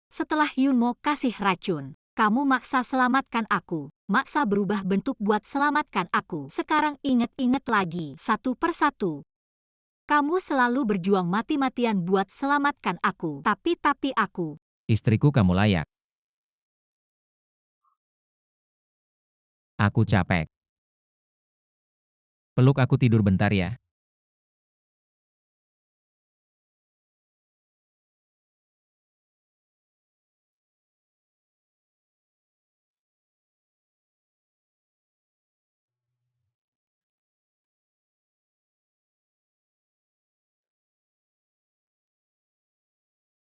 Setelah Yunmo kasih racun, kamu maksa selamatkan aku. Maksa berubah bentuk buat selamatkan aku. Sekarang inget-inget lagi, satu persatu. Kamu selalu berjuang mati-matian buat selamatkan aku. Tapi aku. Istriku, kamu layak. Aku capek. Peluk aku, tidur bentar ya.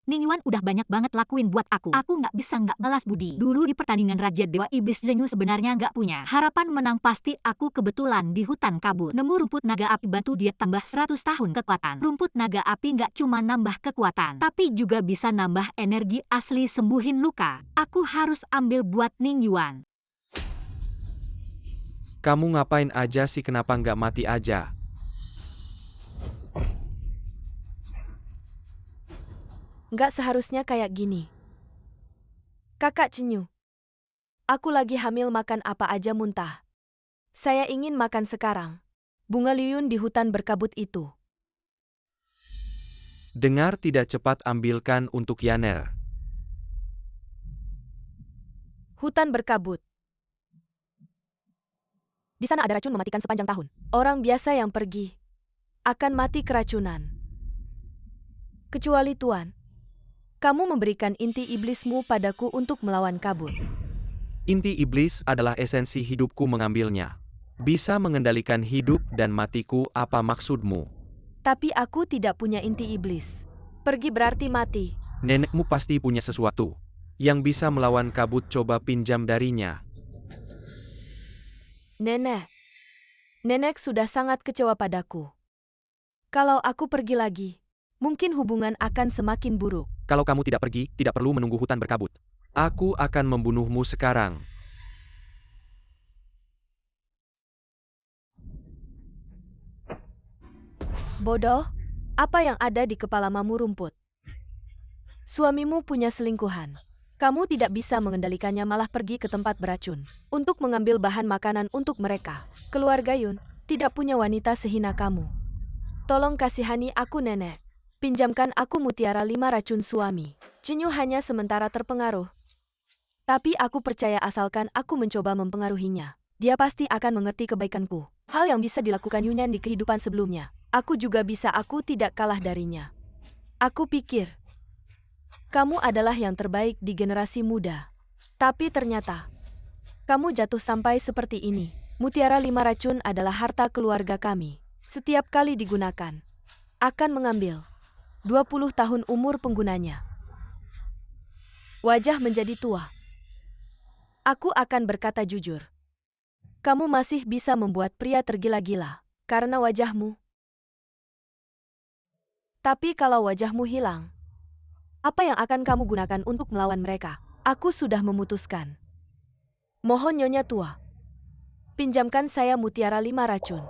Ningyuan udah banyak banget lakuin buat aku. Aku nggak bisa nggak balas budi. Dulu di pertandingan Raja Dewa Iblis Zenyu sebenarnya nggak punya harapan menang. Pasti aku kebetulan di hutan kabut. Nemu rumput naga api, bantu dia tambah 100 tahun kekuatan. Rumput naga api nggak cuma nambah kekuatan, tapi juga bisa nambah energi asli, sembuhin luka. Aku harus ambil buat Ningyuan. Kamu ngapain aja sih, kenapa nggak mati aja? Nggak seharusnya kayak gini. Kakak Chenyu. Aku lagi hamil, makan apa aja muntah. Saya ingin makan sekarang. Bunga liun di hutan berkabut itu. Dengar, tidak, cepat ambilkan untuk Yaner. Hutan berkabut. Di sana ada racun mematikan sepanjang tahun. Orang biasa yang pergi akan mati keracunan. Kecuali Tuan. Kamu memberikan inti iblismu padaku untuk melawan kabut. Inti iblis adalah esensi hidupku, mengambilnya. Bisa mengendalikan hidup dan matiku, apa maksudmu? Tapi aku tidak punya inti iblis. Pergi berarti mati. Nenekmu pasti punya sesuatu yang bisa melawan kabut, coba pinjam darinya. Nenek sudah sangat kecewa padaku. Kalau aku pergi lagi, mungkin hubungan akan semakin buruk. Kalau kamu tidak pergi, tidak perlu menunggu hutan berkabut. Aku akan membunuhmu sekarang. Bodoh, apa yang ada di kepalamamu rumput? Suamimu punya selingkuhan. Kamu tidak bisa mengendalikannya, malah pergi ke tempat beracun untuk mengambil bahan makanan untuk mereka. Keluarga Yun tidak punya wanita sehina kamu. Tolong kasihani aku, Nenek. Pinjamkan aku mutiara 5 racun suami. Chenyu hanya sementara terpengaruh. Tapi aku percaya asalkan aku mencoba mempengaruhinya, dia pasti akan mengerti kebaikanku. Hal yang bisa dilakukan Yunyan di kehidupan sebelumnya, aku juga bisa, aku tidak kalah darinya. Aku pikir, kamu adalah yang terbaik di generasi muda. Tapi ternyata, kamu jatuh sampai seperti ini. Mutiara 5 racun adalah harta keluarga kami. Setiap kali digunakan, akan mengambil 20 tahun umur penggunanya. Wajah menjadi tua. Aku akan berkata jujur. Kamu masih bisa membuat pria tergila-gila karena wajahmu. Tapi kalau wajahmu hilang, apa yang akan kamu gunakan untuk melawan mereka? Aku sudah memutuskan. Mohon Nyonya Tua, pinjamkan saya mutiara 5 racun.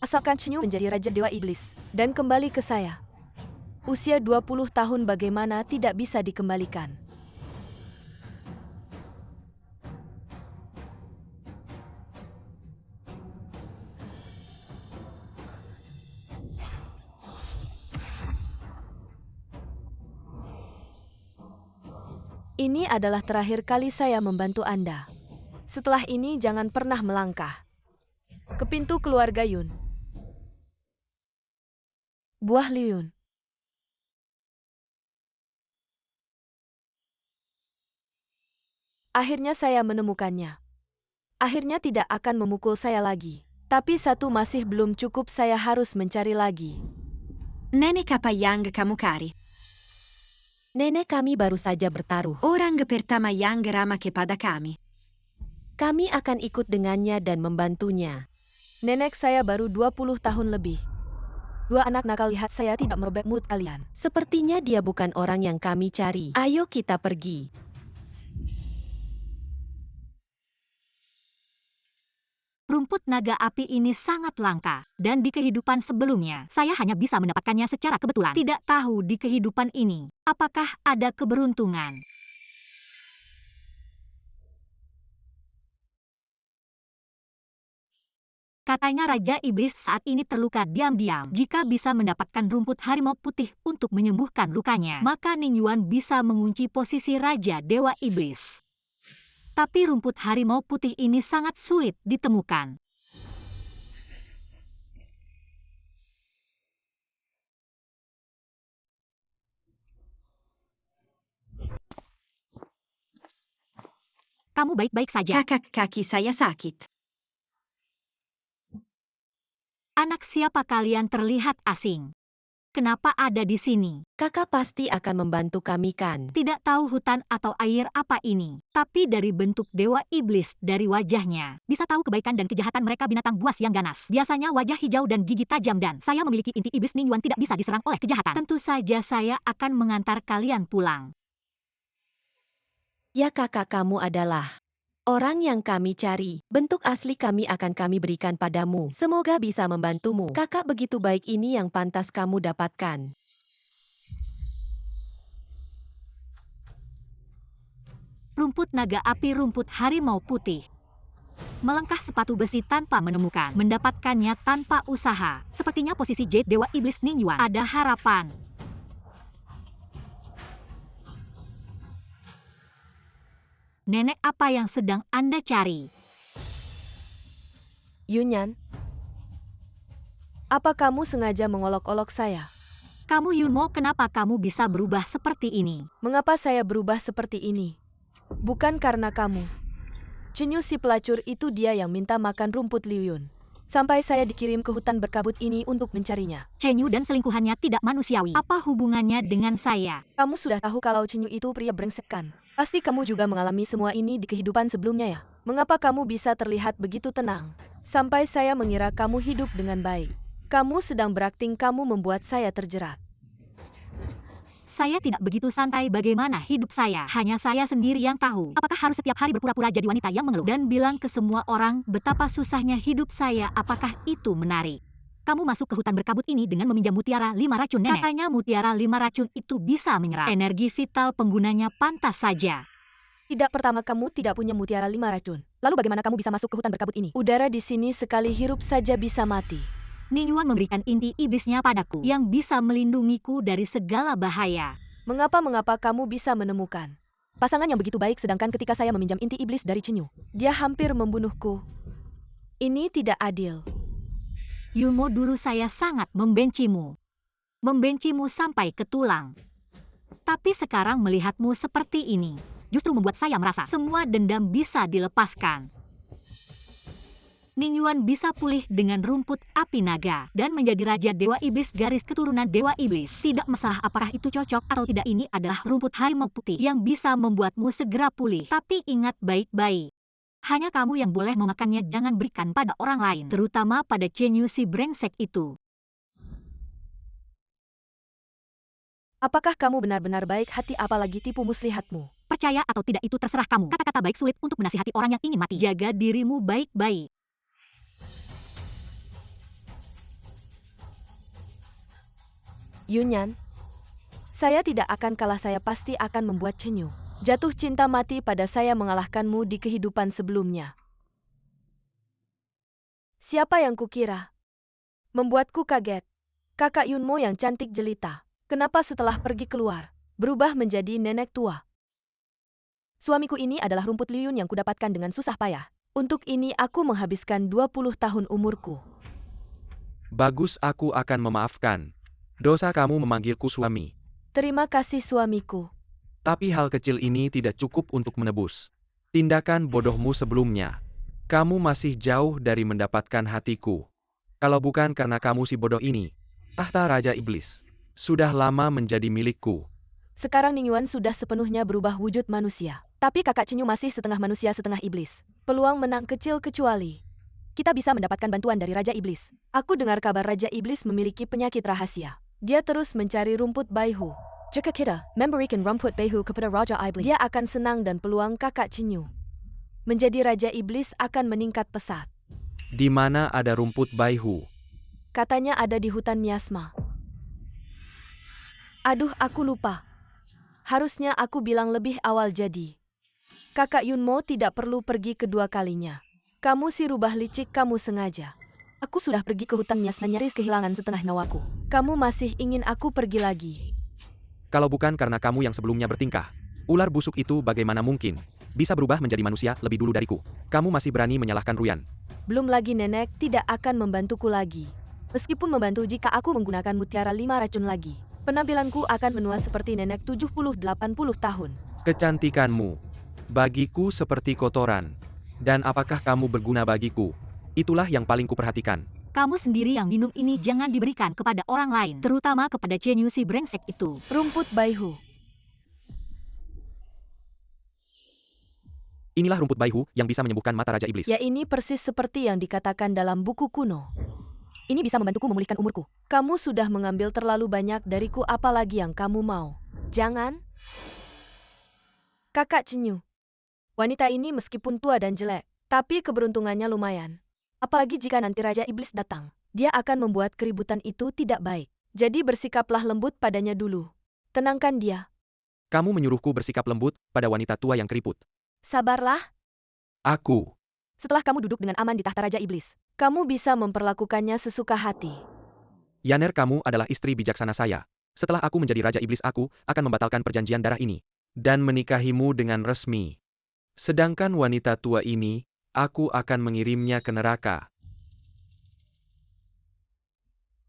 Asalkan Chenyu menjadi Raja Dewa Iblis dan kembali ke saya. Usia 20 tahun bagaimana tidak bisa dikembalikan. Ini adalah terakhir kali saya membantu Anda. Setelah ini jangan pernah melangkah ke pintu keluarga Yun. Buah Liun. Akhirnya saya menemukannya. Akhirnya tidak akan memukul saya lagi. Tapi satu masih belum cukup, saya harus mencari lagi. Nenek apa yang kamu cari? Nenek kami baru saja bertaruh. Orang pertama yang ramah kepada kami. Kami akan ikut dengannya dan membantunya. Nenek saya baru 20 tahun lebih. Dua anak nakal, lihat saya tidak merobek mulut kalian. Sepertinya dia bukan orang yang kami cari. Ayo kita pergi. Rumput naga api ini sangat langka, dan di kehidupan sebelumnya, saya hanya bisa mendapatkannya secara kebetulan. Tidak tahu di kehidupan ini, apakah ada keberuntungan. Katanya Raja Iblis saat ini terluka diam-diam. Jika bisa mendapatkan rumput harimau putih untuk menyembuhkan lukanya, maka Ning Yuan bisa mengunci posisi Raja Dewa Iblis. Tapi rumput harimau putih ini sangat sulit ditemukan. Kamu baik-baik saja? Kakak kaki saya sakit. Anak siapa kalian terlihat asing? Kenapa ada di sini? Kakak pasti akan membantu kami kan? Tidak tahu hutan atau air apa ini. Tapi dari bentuk Dewa Iblis dari wajahnya, bisa tahu kebaikan dan kejahatan mereka, binatang buas yang ganas. Biasanya wajah hijau dan gigi tajam, dan saya memiliki inti iblis. Ning Yuan tidak bisa diserang oleh kejahatan. Tentu saja saya akan mengantar kalian pulang. Ya, kakak kamu adalah orang yang kami cari. Bentuk asli kami akan kami berikan padamu. Semoga bisa membantumu. Kakak begitu baik, ini yang pantas kamu dapatkan. Rumput naga api, rumput harimau putih. Melangkah sepatu besi tanpa menemukan. Mendapatkannya tanpa usaha. Sepertinya posisi Jade Dewa Iblis Ning Yuan ada harapan. Nenek apa yang sedang Anda cari? Yunyan, apa kamu sengaja mengolok-olok saya? Kamu Yunmo, kenapa kamu bisa berubah seperti ini? Mengapa saya berubah seperti ini? Bukan karena kamu. Chenyu si pelacur itu, dia yang minta makan rumput Liu Yun. Sampai saya dikirim ke hutan berkabut ini untuk mencarinya. Chenyu dan selingkuhannya tidak manusiawi. Apa hubungannya dengan saya? Kamu sudah tahu kalau Chenyu itu pria brengsek kan? Pasti kamu juga mengalami semua ini di kehidupan sebelumnya ya? Mengapa kamu bisa terlihat begitu tenang? Sampai saya mengira kamu hidup dengan baik. Kamu sedang berakting, kamu membuat saya terjerat. Saya tidak begitu santai. Bagaimana hidup saya? Hanya saya sendiri yang tahu. Apakah harus setiap hari berpura-pura jadi wanita yang mengeluh dan bilang ke semua orang betapa susahnya hidup saya? Apakah itu menarik? Kamu masuk ke hutan berkabut ini dengan meminjam mutiara 5 racun nenek. Katanya mutiara 5 racun itu bisa menyerap energi vital penggunanya, pantas saja. Tidak, pertama kamu tidak punya mutiara 5 racun. Lalu bagaimana kamu bisa masuk ke hutan berkabut ini? Udara di sini sekali hirup saja bisa mati. Ning Yuan memberikan inti iblisnya padaku yang bisa melindungiku dari segala bahaya. Mengapa kamu bisa menemukan pasangan yang begitu baik, sedangkan ketika saya meminjam inti iblis dari Chenyu, dia hampir membunuhku. Ini tidak adil. Yunmo, dulu saya sangat membencimu. Membencimu sampai ke tulang. Tapi sekarang melihatmu seperti ini, justru membuat saya merasa semua dendam bisa dilepaskan. Ning Yuan bisa pulih dengan rumput api naga dan menjadi Raja Dewa Iblis garis keturunan Dewa Iblis. Tidak masalah apakah itu cocok atau tidak, ini adalah rumput harimau putih yang bisa membuatmu segera pulih. Tapi ingat baik-baik, hanya kamu yang boleh memakannya, jangan berikan pada orang lain, terutama pada Chenyu si brengsek itu. Apakah kamu benar-benar baik hati, apalagi tipu muslihatmu? Percaya atau tidak itu terserah kamu. Kata-kata baik sulit untuk menasihati orang yang ingin mati. Jaga dirimu baik-baik. Yunyan, Saya tidak akan kalah, saya pasti akan membuat Cenyu jatuh cinta mati pada saya mengalahkanmu di kehidupan sebelumnya. Siapa yang kukira? Membuatku kaget. Kakak Yunmo yang cantik jelita. Kenapa setelah pergi keluar, berubah menjadi nenek tua? Suamiku ini adalah rumput liun yang kudapatkan dengan susah payah. Untuk ini aku menghabiskan 20 tahun umurku. Bagus, aku akan memaafkan. Dosa kamu memanggilku suami. Terima kasih suamiku. Tapi hal kecil ini tidak cukup untuk menebus tindakan bodohmu sebelumnya. Kamu masih jauh dari mendapatkan hatiku. Kalau bukan karena kamu si bodoh ini, tahta Raja Iblis sudah lama menjadi milikku. Sekarang Ningyuan sudah sepenuhnya berubah wujud manusia. Tapi kakak Cenyu masih setengah manusia setengah iblis. Peluang menang kecil kecuali kita bisa mendapatkan bantuan dari Raja Iblis. Aku dengar kabar Raja Iblis memiliki penyakit rahasia. Dia terus mencari rumput baihu. Jika kita memberikan rumput baihu kepada Raja Iblis, dia akan senang dan peluang kakak Cenyu menjadi Raja Iblis akan meningkat pesat. Di mana ada rumput baihu? Katanya ada di hutan miasma. Aduh, aku lupa. Harusnya aku bilang lebih awal jadi. Kakak Yunmo tidak perlu pergi kedua kalinya. Kamu si rubah licik, kamu sengaja. Aku sudah pergi ke hutan miasma nyaris kehilangan setengah nyawaku. Kamu masih ingin aku pergi lagi? Kalau bukan karena kamu yang sebelumnya bertingkah, ular busuk itu bagaimana mungkin bisa berubah menjadi manusia lebih dulu dariku? Kamu masih berani menyalahkan Ruyan. Belum lagi nenek tidak akan membantuku lagi. Meskipun membantu jika aku menggunakan mutiara 5 racun lagi. Penampilanku akan menua seperti nenek 70-80 tahun. Kecantikanmu bagiku seperti kotoran. Dan apakah kamu berguna bagiku? Itulah yang paling kuperhatikan. Kamu sendiri yang minum ini jangan diberikan kepada orang lain, terutama kepada Cenyu si brengsek itu. Rumput baihu. Inilah rumput baihu yang bisa menyembuhkan mata Raja Iblis. Ya, ini persis seperti yang dikatakan dalam buku kuno. Ini bisa membantuku memulihkan umurku. Kamu sudah mengambil terlalu banyak dariku, apalagi yang kamu mau. Jangan. Kakak Cenyu. Wanita ini meskipun tua dan jelek, tapi keberuntungannya lumayan. Apalagi jika nanti Raja Iblis datang. Dia akan membuat keributan itu tidak baik. Jadi bersikaplah lembut padanya dulu. Tenangkan dia. Kamu menyuruhku bersikap lembut pada wanita tua yang keriput. Sabarlah. Aku. Setelah kamu duduk dengan aman di tahta Raja Iblis, kamu bisa memperlakukannya sesuka hati. Yaner, kamu adalah istri bijaksana saya. Setelah aku menjadi Raja Iblis, aku akan membatalkan perjanjian darah ini dan menikahimu dengan resmi. Sedangkan wanita tua ini, aku akan mengirimnya ke neraka.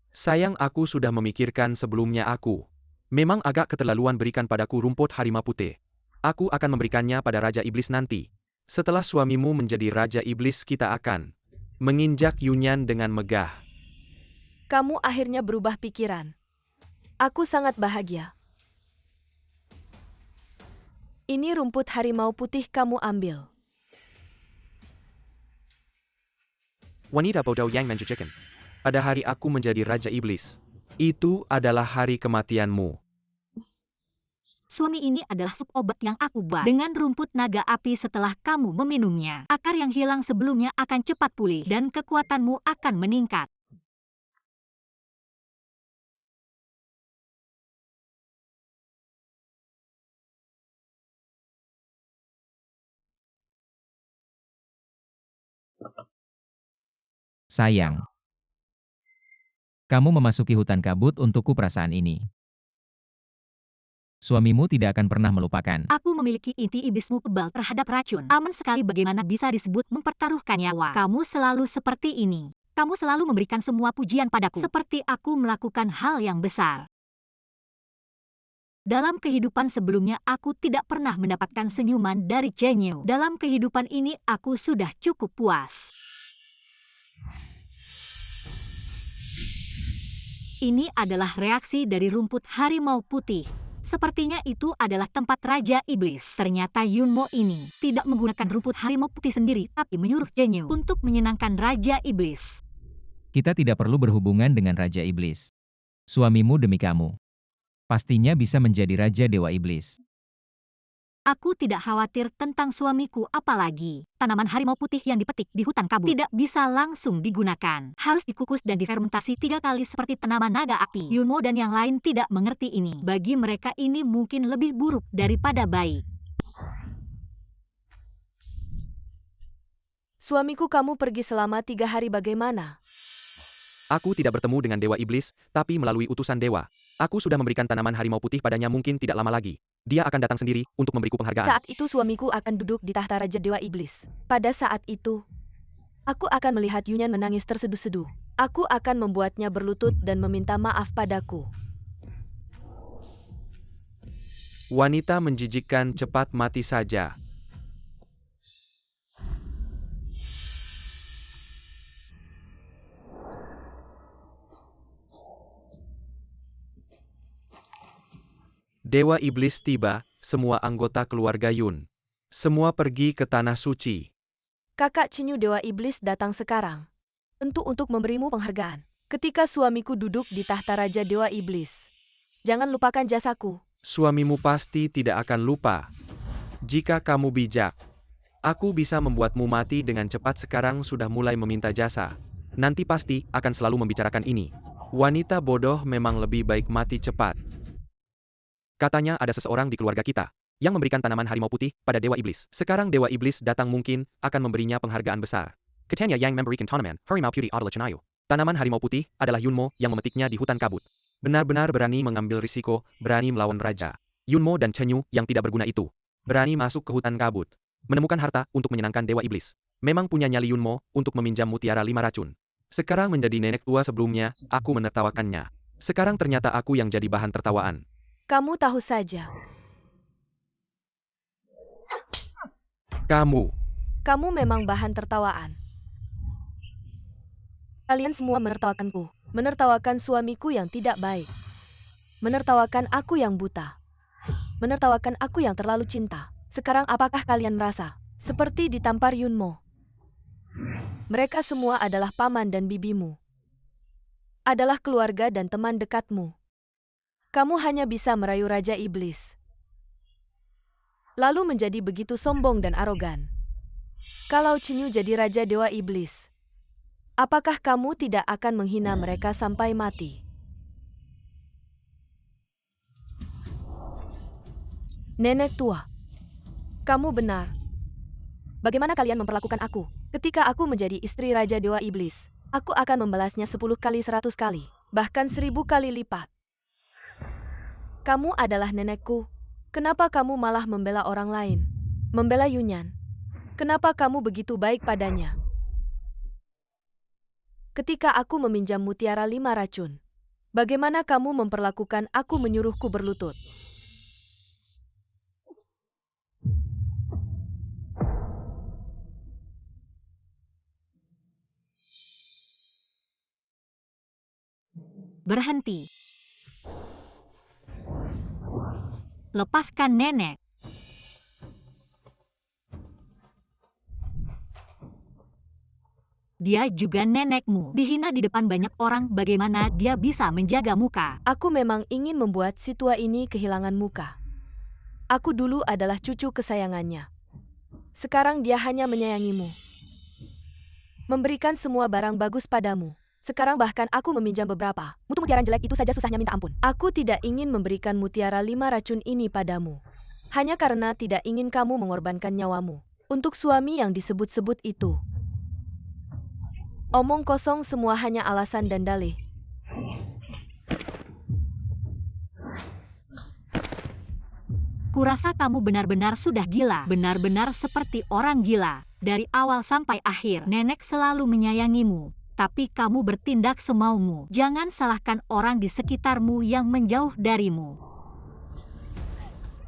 Sayang, aku sudah memikirkan sebelumnya. Aku memang agak keterlaluan berikan padaku rumput harimau putih. Aku akan memberikannya pada Raja Iblis nanti. Setelah suamimu menjadi Raja Iblis, kita akan menginjak Yunyan dengan megah. Kamu akhirnya berubah pikiran. Aku sangat bahagia. Ini rumput harimau putih, kamu ambil. Wanita bodoh yang mencucikan. Pada hari aku menjadi Raja Iblis, itu adalah hari kematianmu. Suami ini adalah sup obat yang aku buat dengan rumput naga api. Setelah kamu meminumnya, akar yang hilang sebelumnya akan cepat pulih dan kekuatanmu akan meningkat. Sayang. Kamu memasuki hutan kabut untukku perasaan ini. Suamimu tidak akan pernah melupakan. Aku memiliki inti iblismu kebal terhadap racun. Aman sekali, bagaimana bisa disebut mempertaruhkan nyawa. Kamu selalu seperti ini. Kamu selalu memberikan semua pujian padaku. Seperti aku melakukan hal yang besar. Dalam kehidupan sebelumnya aku tidak pernah mendapatkan senyuman dari Cenyu. Dalam kehidupan ini aku sudah cukup puas. Ini adalah reaksi dari rumput harimau putih. Sepertinya itu adalah tempat Raja Iblis. Ternyata Yunmo ini tidak menggunakan rumput harimau putih sendiri, tapi menyuruh Cenyu untuk menyenangkan Raja Iblis. Kita tidak perlu berhubungan dengan Raja Iblis. Suamimu demi kamu. Pastinya bisa menjadi Raja Dewa Iblis. Aku tidak khawatir tentang suamiku, apalagi tanaman harimau putih yang dipetik di hutan kabut tidak bisa langsung digunakan. Harus dikukus dan difermentasi 3 kali seperti tanaman naga api. Yunmo dan yang lain tidak mengerti ini. Bagi mereka ini mungkin lebih buruk daripada baik. Suamiku, kamu pergi selama 3 hari bagaimana? Aku tidak bertemu dengan Dewa Iblis, tapi melalui utusan Dewa. Aku sudah memberikan tanaman harimau putih padanya, mungkin tidak lama lagi. Dia akan datang sendiri untuk memberiku penghargaan. Saat itu suamiku akan duduk di tahta Raja Dewa Iblis. Pada saat itu, aku akan melihat Yunyan menangis terseduh-seduh. Aku akan membuatnya berlutut dan meminta maaf padaku. Wanita menjijikkan cepat mati saja. Dewa Iblis tiba, semua anggota keluarga Yun. Semua pergi ke Tanah Suci. Kakak Chenyu Dewa Iblis datang sekarang. Tentu untuk memberimu penghargaan. Ketika suamiku duduk di tahta Raja Dewa Iblis. Jangan lupakan jasaku. Suamimu pasti tidak akan lupa. Jika kamu bijak, aku bisa membuatmu mati dengan cepat. Sekarang sudah mulai meminta jasa. Nanti pasti akan selalu membicarakan ini. Wanita bodoh memang lebih baik mati cepat. Katanya ada seseorang di keluarga kita yang memberikan tanaman harimau putih pada Dewa Iblis. Sekarang Dewa Iblis datang, mungkin akan memberinya penghargaan besar. Katanya yang memberikan tanaman harimau putih adalah Chenayu. Tanaman harimau putih adalah Yunmo yang memetiknya di hutan kabut. Benar-benar berani mengambil risiko, berani melawan raja. Yunmo dan Chenyu yang tidak berguna itu berani masuk ke hutan kabut, menemukan harta untuk menyenangkan Dewa Iblis. Memang punya nyali Yunmo untuk meminjam mutiara 5 racun. Sekarang menjadi nenek tua, sebelumnya aku menertawakannya. Sekarang ternyata aku yang jadi bahan tertawaan. Kamu tahu saja. Kamu memang bahan tertawaan. Kalian semua menertawakanku. Menertawakan suamiku yang tidak baik. Menertawakan aku yang buta. Menertawakan aku yang terlalu cinta. Sekarang apakah kalian merasa seperti ditampar Yunmo? Mereka semua adalah paman dan bibimu. Adalah keluarga dan teman dekatmu. Kamu hanya bisa merayu Raja Iblis. Lalu menjadi begitu sombong dan arogan. Kalau Chenyu jadi Raja Dewa Iblis, apakah kamu tidak akan menghina mereka sampai mati? Nenek tua, kamu benar. Bagaimana kalian memperlakukan aku? Ketika aku menjadi istri Raja Dewa Iblis, aku akan membalasnya 10 kali 100 kali, bahkan 1000 kali lipat. Kamu adalah nenekku. Kenapa kamu malah membela orang lain? Membela Yunyan. Kenapa kamu begitu baik padanya? Ketika aku meminjam mutiara 5 racun, bagaimana kamu memperlakukan aku menyuruhku berlutut? Berhenti. Lepaskan nenek. Dia juga nenekmu. Dihina di depan banyak orang, bagaimana dia bisa menjaga muka? Aku memang ingin membuat si tua ini kehilangan muka. Aku dulu adalah cucu kesayangannya. Sekarang dia hanya menyayangimu. Memberikan semua barang bagus padamu. Sekarang bahkan aku meminjam beberapa. Mutu mutiara jelek itu saja susahnya minta ampun. Aku tidak ingin memberikan mutiara 5 racun ini padamu. Hanya karena tidak ingin kamu mengorbankan nyawamu. Untuk suami yang disebut-sebut itu. Omong kosong semua, hanya alasan dan dalih. Kurasa kamu benar-benar sudah gila. Benar-benar seperti orang gila. Dari awal sampai akhir, nenek selalu menyayangimu. Tapi kamu bertindak semaumu. Jangan salahkan orang di sekitarmu yang menjauh darimu.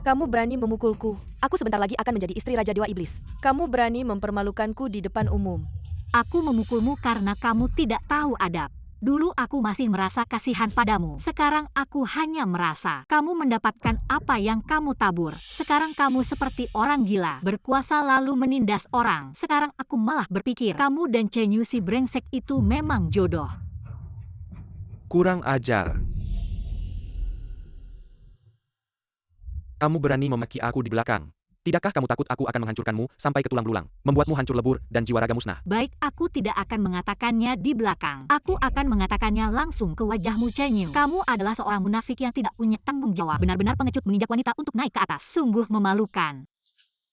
Kamu berani memukulku. Aku sebentar lagi akan menjadi istri Raja Dewa Iblis. Kamu berani mempermalukanku di depan umum. Aku memukulmu karena kamu tidak tahu adab. Dulu aku masih merasa kasihan padamu. Sekarang aku hanya merasa kamu mendapatkan apa yang kamu tabur. Sekarang kamu seperti orang gila, berkuasa lalu menindas orang. Sekarang aku malah berpikir kamu dan Chenyu si brengsek itu memang jodoh. Kurang ajar. Kamu berani memaki aku di belakang. Tidakkah kamu takut aku akan menghancurkanmu sampai ke tulang belulang, membuatmu hancur lebur dan jiwa raga musnah? Baik, aku tidak akan mengatakannya di belakang. Aku akan mengatakannya langsung ke wajahmu, Chen Yu. Kamu adalah seorang munafik yang tidak punya tanggung jawab. Benar-benar pengecut menginjak wanita untuk naik ke atas. Sungguh memalukan.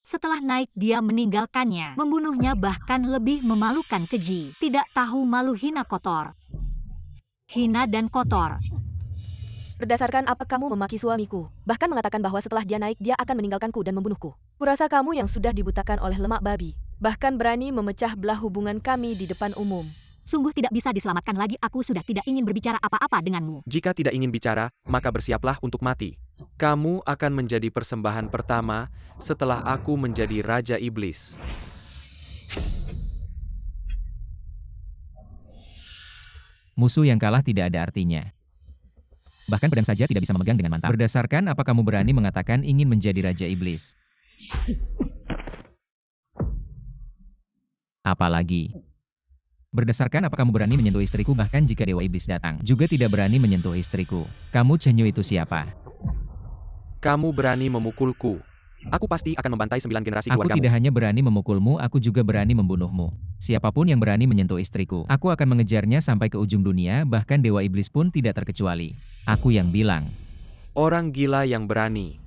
Setelah naik, dia meninggalkannya, membunuhnya, bahkan lebih memalukan, keji. Tidak tahu malu, hina, kotor. Hina dan kotor. Berdasarkan apa kamu memaki suamiku, bahkan mengatakan bahwa setelah dia naik dia akan meninggalkanku dan membunuhku. Kurasa kamu yang sudah dibutakan oleh lemak babi, bahkan berani memecah belah hubungan kami di depan umum. Sungguh tidak bisa diselamatkan lagi, aku sudah tidak ingin berbicara apa-apa denganmu. Jika tidak ingin bicara, maka bersiaplah untuk mati. Kamu akan menjadi persembahan pertama setelah aku menjadi Raja Iblis. Musuh yang kalah tidak ada artinya. Bahkan pedang saja tidak bisa memegang dengan mantap. Berdasarkan apa kamu berani mengatakan ingin menjadi Raja Iblis? Apalagi? Berdasarkan apa kamu berani menyentuh istriku bahkan jika Dewa Iblis datang? Juga tidak berani menyentuh istriku. Kamu Chen Yu itu siapa? Kamu berani memukulku. Aku pasti akan membantai 9 generasi Aku keluargamu. tidak hanya berani memukulmu, aku juga berani membunuhmu. Siapapun yang berani menyentuh istriku, aku akan mengejarnya sampai ke ujung dunia, bahkan Dewa Iblis pun tidak terkecuali. Aku yang bilang. Orang gila yang berani.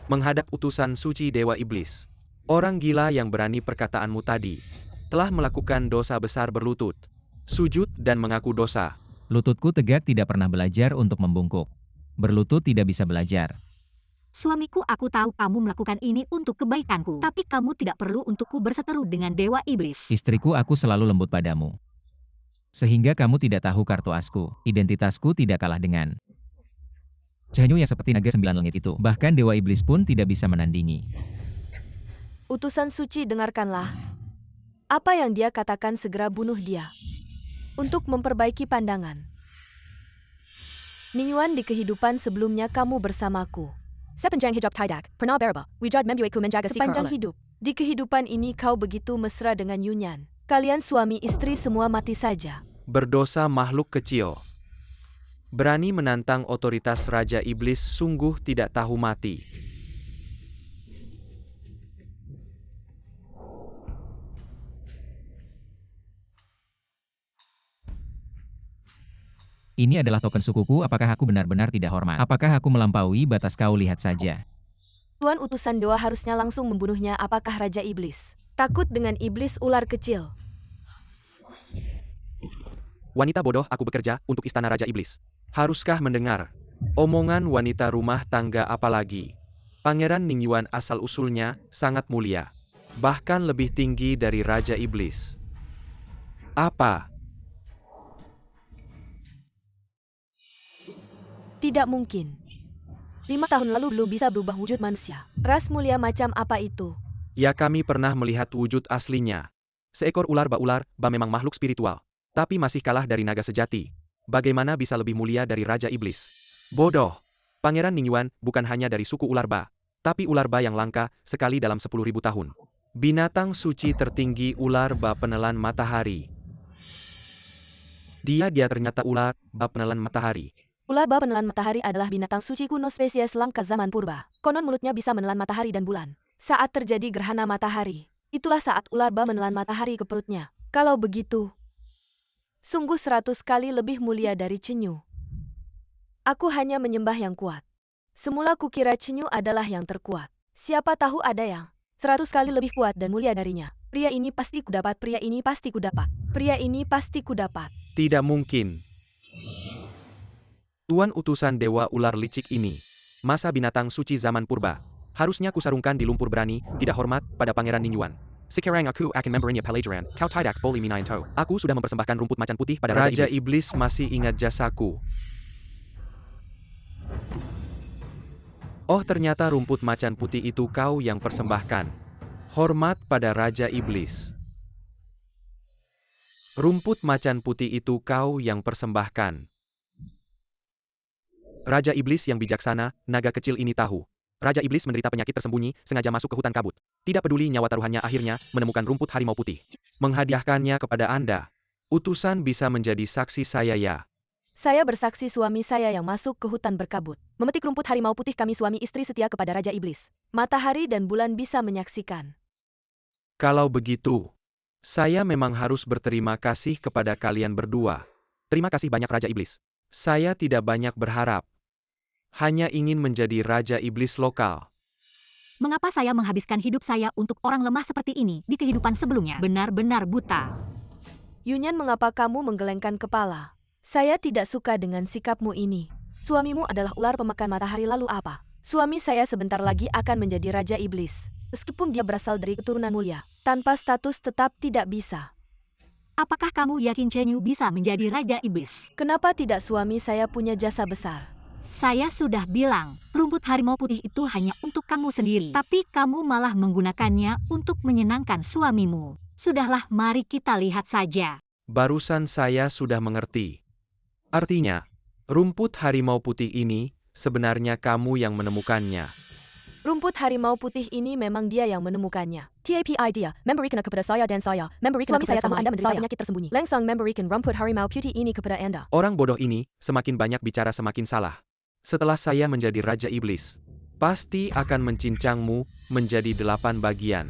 Menghadap utusan suci Dewa Iblis. Orang gila yang berani, perkataanmu tadi telah melakukan dosa besar, berlutut, sujud dan mengaku dosa. Lututku tegak, tidak pernah belajar untuk membungkuk. Berlutut tidak bisa belajar. Suamiku, aku tahu kamu melakukan ini untuk kebaikanku, tapi kamu tidak perlu untukku berseteru dengan Dewa Iblis. Istriku, aku selalu lembut padamu. Sehingga kamu tidak tahu kartu asku. Identitasku tidak kalah dengan Chen Yu yang seperti naga 9 langit itu. Bahkan Dewa Iblis pun tidak bisa menandingi. Utusan suci, dengarkanlah. Apa yang dia katakan, segera bunuh dia. Untuk memperbaiki pandangan. Ningyuan, di kehidupan sebelumnya kamu bersamaku. Sepanjang hidup tidak pernah berubah. Wujud membuatku menjaga si Sepanjang Kerala. hidup. Di kehidupan ini kau begitu mesra dengan Yunyan. Kalian suami istri semua mati saja. Berdosa makhluk kecil. Berani menantang otoritas Raja Iblis, sungguh tidak tahu mati. Ini adalah token sukuku, apakah aku benar-benar tidak hormat? Apakah aku melampaui batas? Kau lihat saja. Tuan utusan dewa harusnya langsung membunuhnya. Apakah Raja Iblis takut dengan iblis ular kecil? Wanita bodoh, aku bekerja untuk istana Raja Iblis. Haruskah mendengar omongan wanita rumah tangga? Apalagi Pangeran Ningyuan asal-usulnya sangat mulia, bahkan lebih tinggi dari Raja Iblis. Apa? Tidak mungkin. 5 tahun lalu belum bisa berubah wujud manusia. Ras mulia macam apa itu? Ya, kami pernah melihat wujud aslinya. Seekor ular ba memang makhluk spiritual, tapi masih kalah dari naga sejati. Bagaimana bisa lebih mulia dari Raja Iblis? Bodoh. Pangeran Ningyuan bukan hanya dari suku ular ba, tapi ular ba yang langka sekali dalam 10.000 tahun. Binatang suci tertinggi, ular ba penelan matahari. Dia ternyata ular ba penelan matahari. Ular ba penelan matahari adalah binatang suci kuno spesies langka zaman purba. Konon mulutnya bisa menelan matahari dan bulan. Saat terjadi gerhana matahari, itulah saat ular ba menelan matahari ke perutnya. Kalau begitu, sungguh 100 kali lebih mulia dari Chen Yu. Aku hanya menyembah yang kuat. Semula kukira Chen Yu adalah yang terkuat. Siapa tahu ada yang 100 kali lebih kuat dan mulia darinya. Pria ini pasti kudapat, pria ini pasti kudapat, pria ini pasti kudapat. Tidak mungkin. Tuan utusan dewa ular licik ini, masa binatang suci zaman purba, harusnya kusarungkan di lumpur. Berani tidak hormat pada Pangeran Ningyuan. Sekarang aku akan memberinya pelajaran. Kau tidak boleh menyentuh. Aku sudah mempersembahkan rumput macan putih pada Raja Iblis. Masih ingat jasaku. Oh, ternyata rumput macan putih itu kau yang persembahkan. Hormat pada Raja Iblis. Rumput macan putih itu kau yang persembahkan. Raja Iblis yang bijaksana, naga kecil ini tahu. Raja Iblis menderita penyakit tersembunyi, sengaja masuk ke hutan kabut. Tidak peduli nyawa taruhannya, akhirnya menemukan rumput harimau putih. Menghadiahkannya kepada Anda. Utusan bisa menjadi saksi saya ya. Saya bersaksi suami saya yang masuk ke hutan berkabut. Memetik rumput harimau putih, kami suami istri setia kepada Raja Iblis. Matahari dan bulan bisa menyaksikan. Kalau begitu, saya memang harus berterima kasih kepada kalian berdua. Terima kasih banyak Raja Iblis. Saya tidak banyak berharap. Hanya ingin menjadi Raja Iblis lokal. Mengapa saya menghabiskan hidup saya untuk orang lemah seperti ini di kehidupan sebelumnya? Benar-benar buta. Yunyan, mengapa kamu menggelengkan kepala? Saya tidak suka dengan sikapmu ini. Suamimu adalah ular pemakan matahari, lalu apa? Suami saya sebentar lagi akan menjadi Raja Iblis. Meskipun dia berasal dari keturunan mulia, tanpa status tetap tidak bisa. Apakah kamu yakin Chen Yu bisa menjadi Raja Iblis? Kenapa tidak? Suami saya punya jasa besar. Saya sudah bilang, rumput harimau putih itu hanya untuk kamu sendiri. Tapi kamu malah menggunakannya untuk menyenangkan suamimu. Sudahlah, mari kita lihat saja. Barusan saya sudah mengerti. Artinya, rumput harimau putih ini sebenarnya kamu yang menemukannya. Rumput harimau putih ini memang dia yang menemukannya. TAPI dia, memberikan kepada saya dan saya, memberikan Suami kepada saya tahu sama Anda menderita saya. penyakit tersembunyi. Langsung memberikan rumput harimau putih ini kepada Anda. Orang bodoh ini, semakin banyak bicara semakin salah. Setelah saya menjadi Raja Iblis, pasti akan mencincangmu menjadi 8 bagian.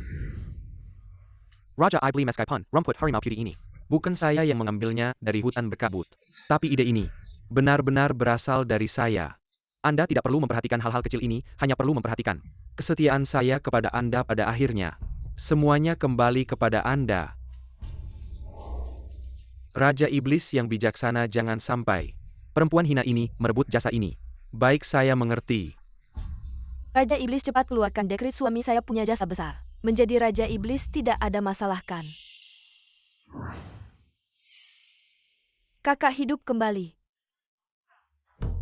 Raja Iblis meskipun rumput harimau putih ini. Bukan saya yang mengambilnya dari hutan berkabut. Tapi ide ini benar-benar berasal dari saya. Anda tidak perlu memperhatikan hal-hal kecil ini, hanya perlu memperhatikan kesetiaan saya kepada Anda pada akhirnya. Semuanya kembali kepada Anda. Raja Iblis yang bijaksana, jangan sampai perempuan hina ini merebut jasa ini. Baik, saya mengerti. Raja Iblis, cepat keluarkan dekret. Suami saya punya jasa besar. Menjadi Raja Iblis tidak ada masalah kan? Kakak hidup kembali.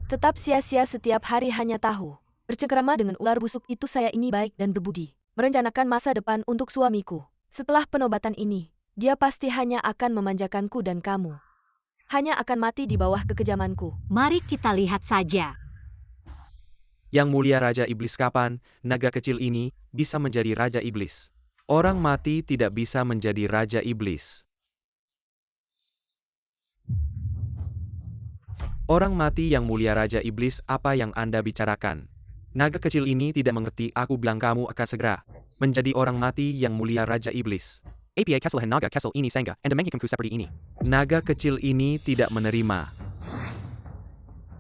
Tetap sia-sia setiap hari hanya tahu bercengkerama dengan ular busuk itu. Saya ini baik dan berbudi, merencanakan masa depan untuk suamiku. Setelah penobatan ini, dia pasti hanya akan memanjakanku dan kamu hanya akan mati di bawah kekejamanku. Mari kita lihat saja. Yang mulia Raja Iblis, kapan naga kecil ini bisa menjadi Raja Iblis? Orang mati tidak bisa menjadi Raja Iblis. Orang mati, yang mulia Raja Iblis, apa yang Anda bicarakan? Naga kecil ini tidak mengerti. Aku bilang kamu akan segera menjadi orang mati, yang mulia Raja Iblis. APA kesalahan naga kecil ini sehingga Anda menghitungku seperti ini. Naga kecil ini tidak menerima.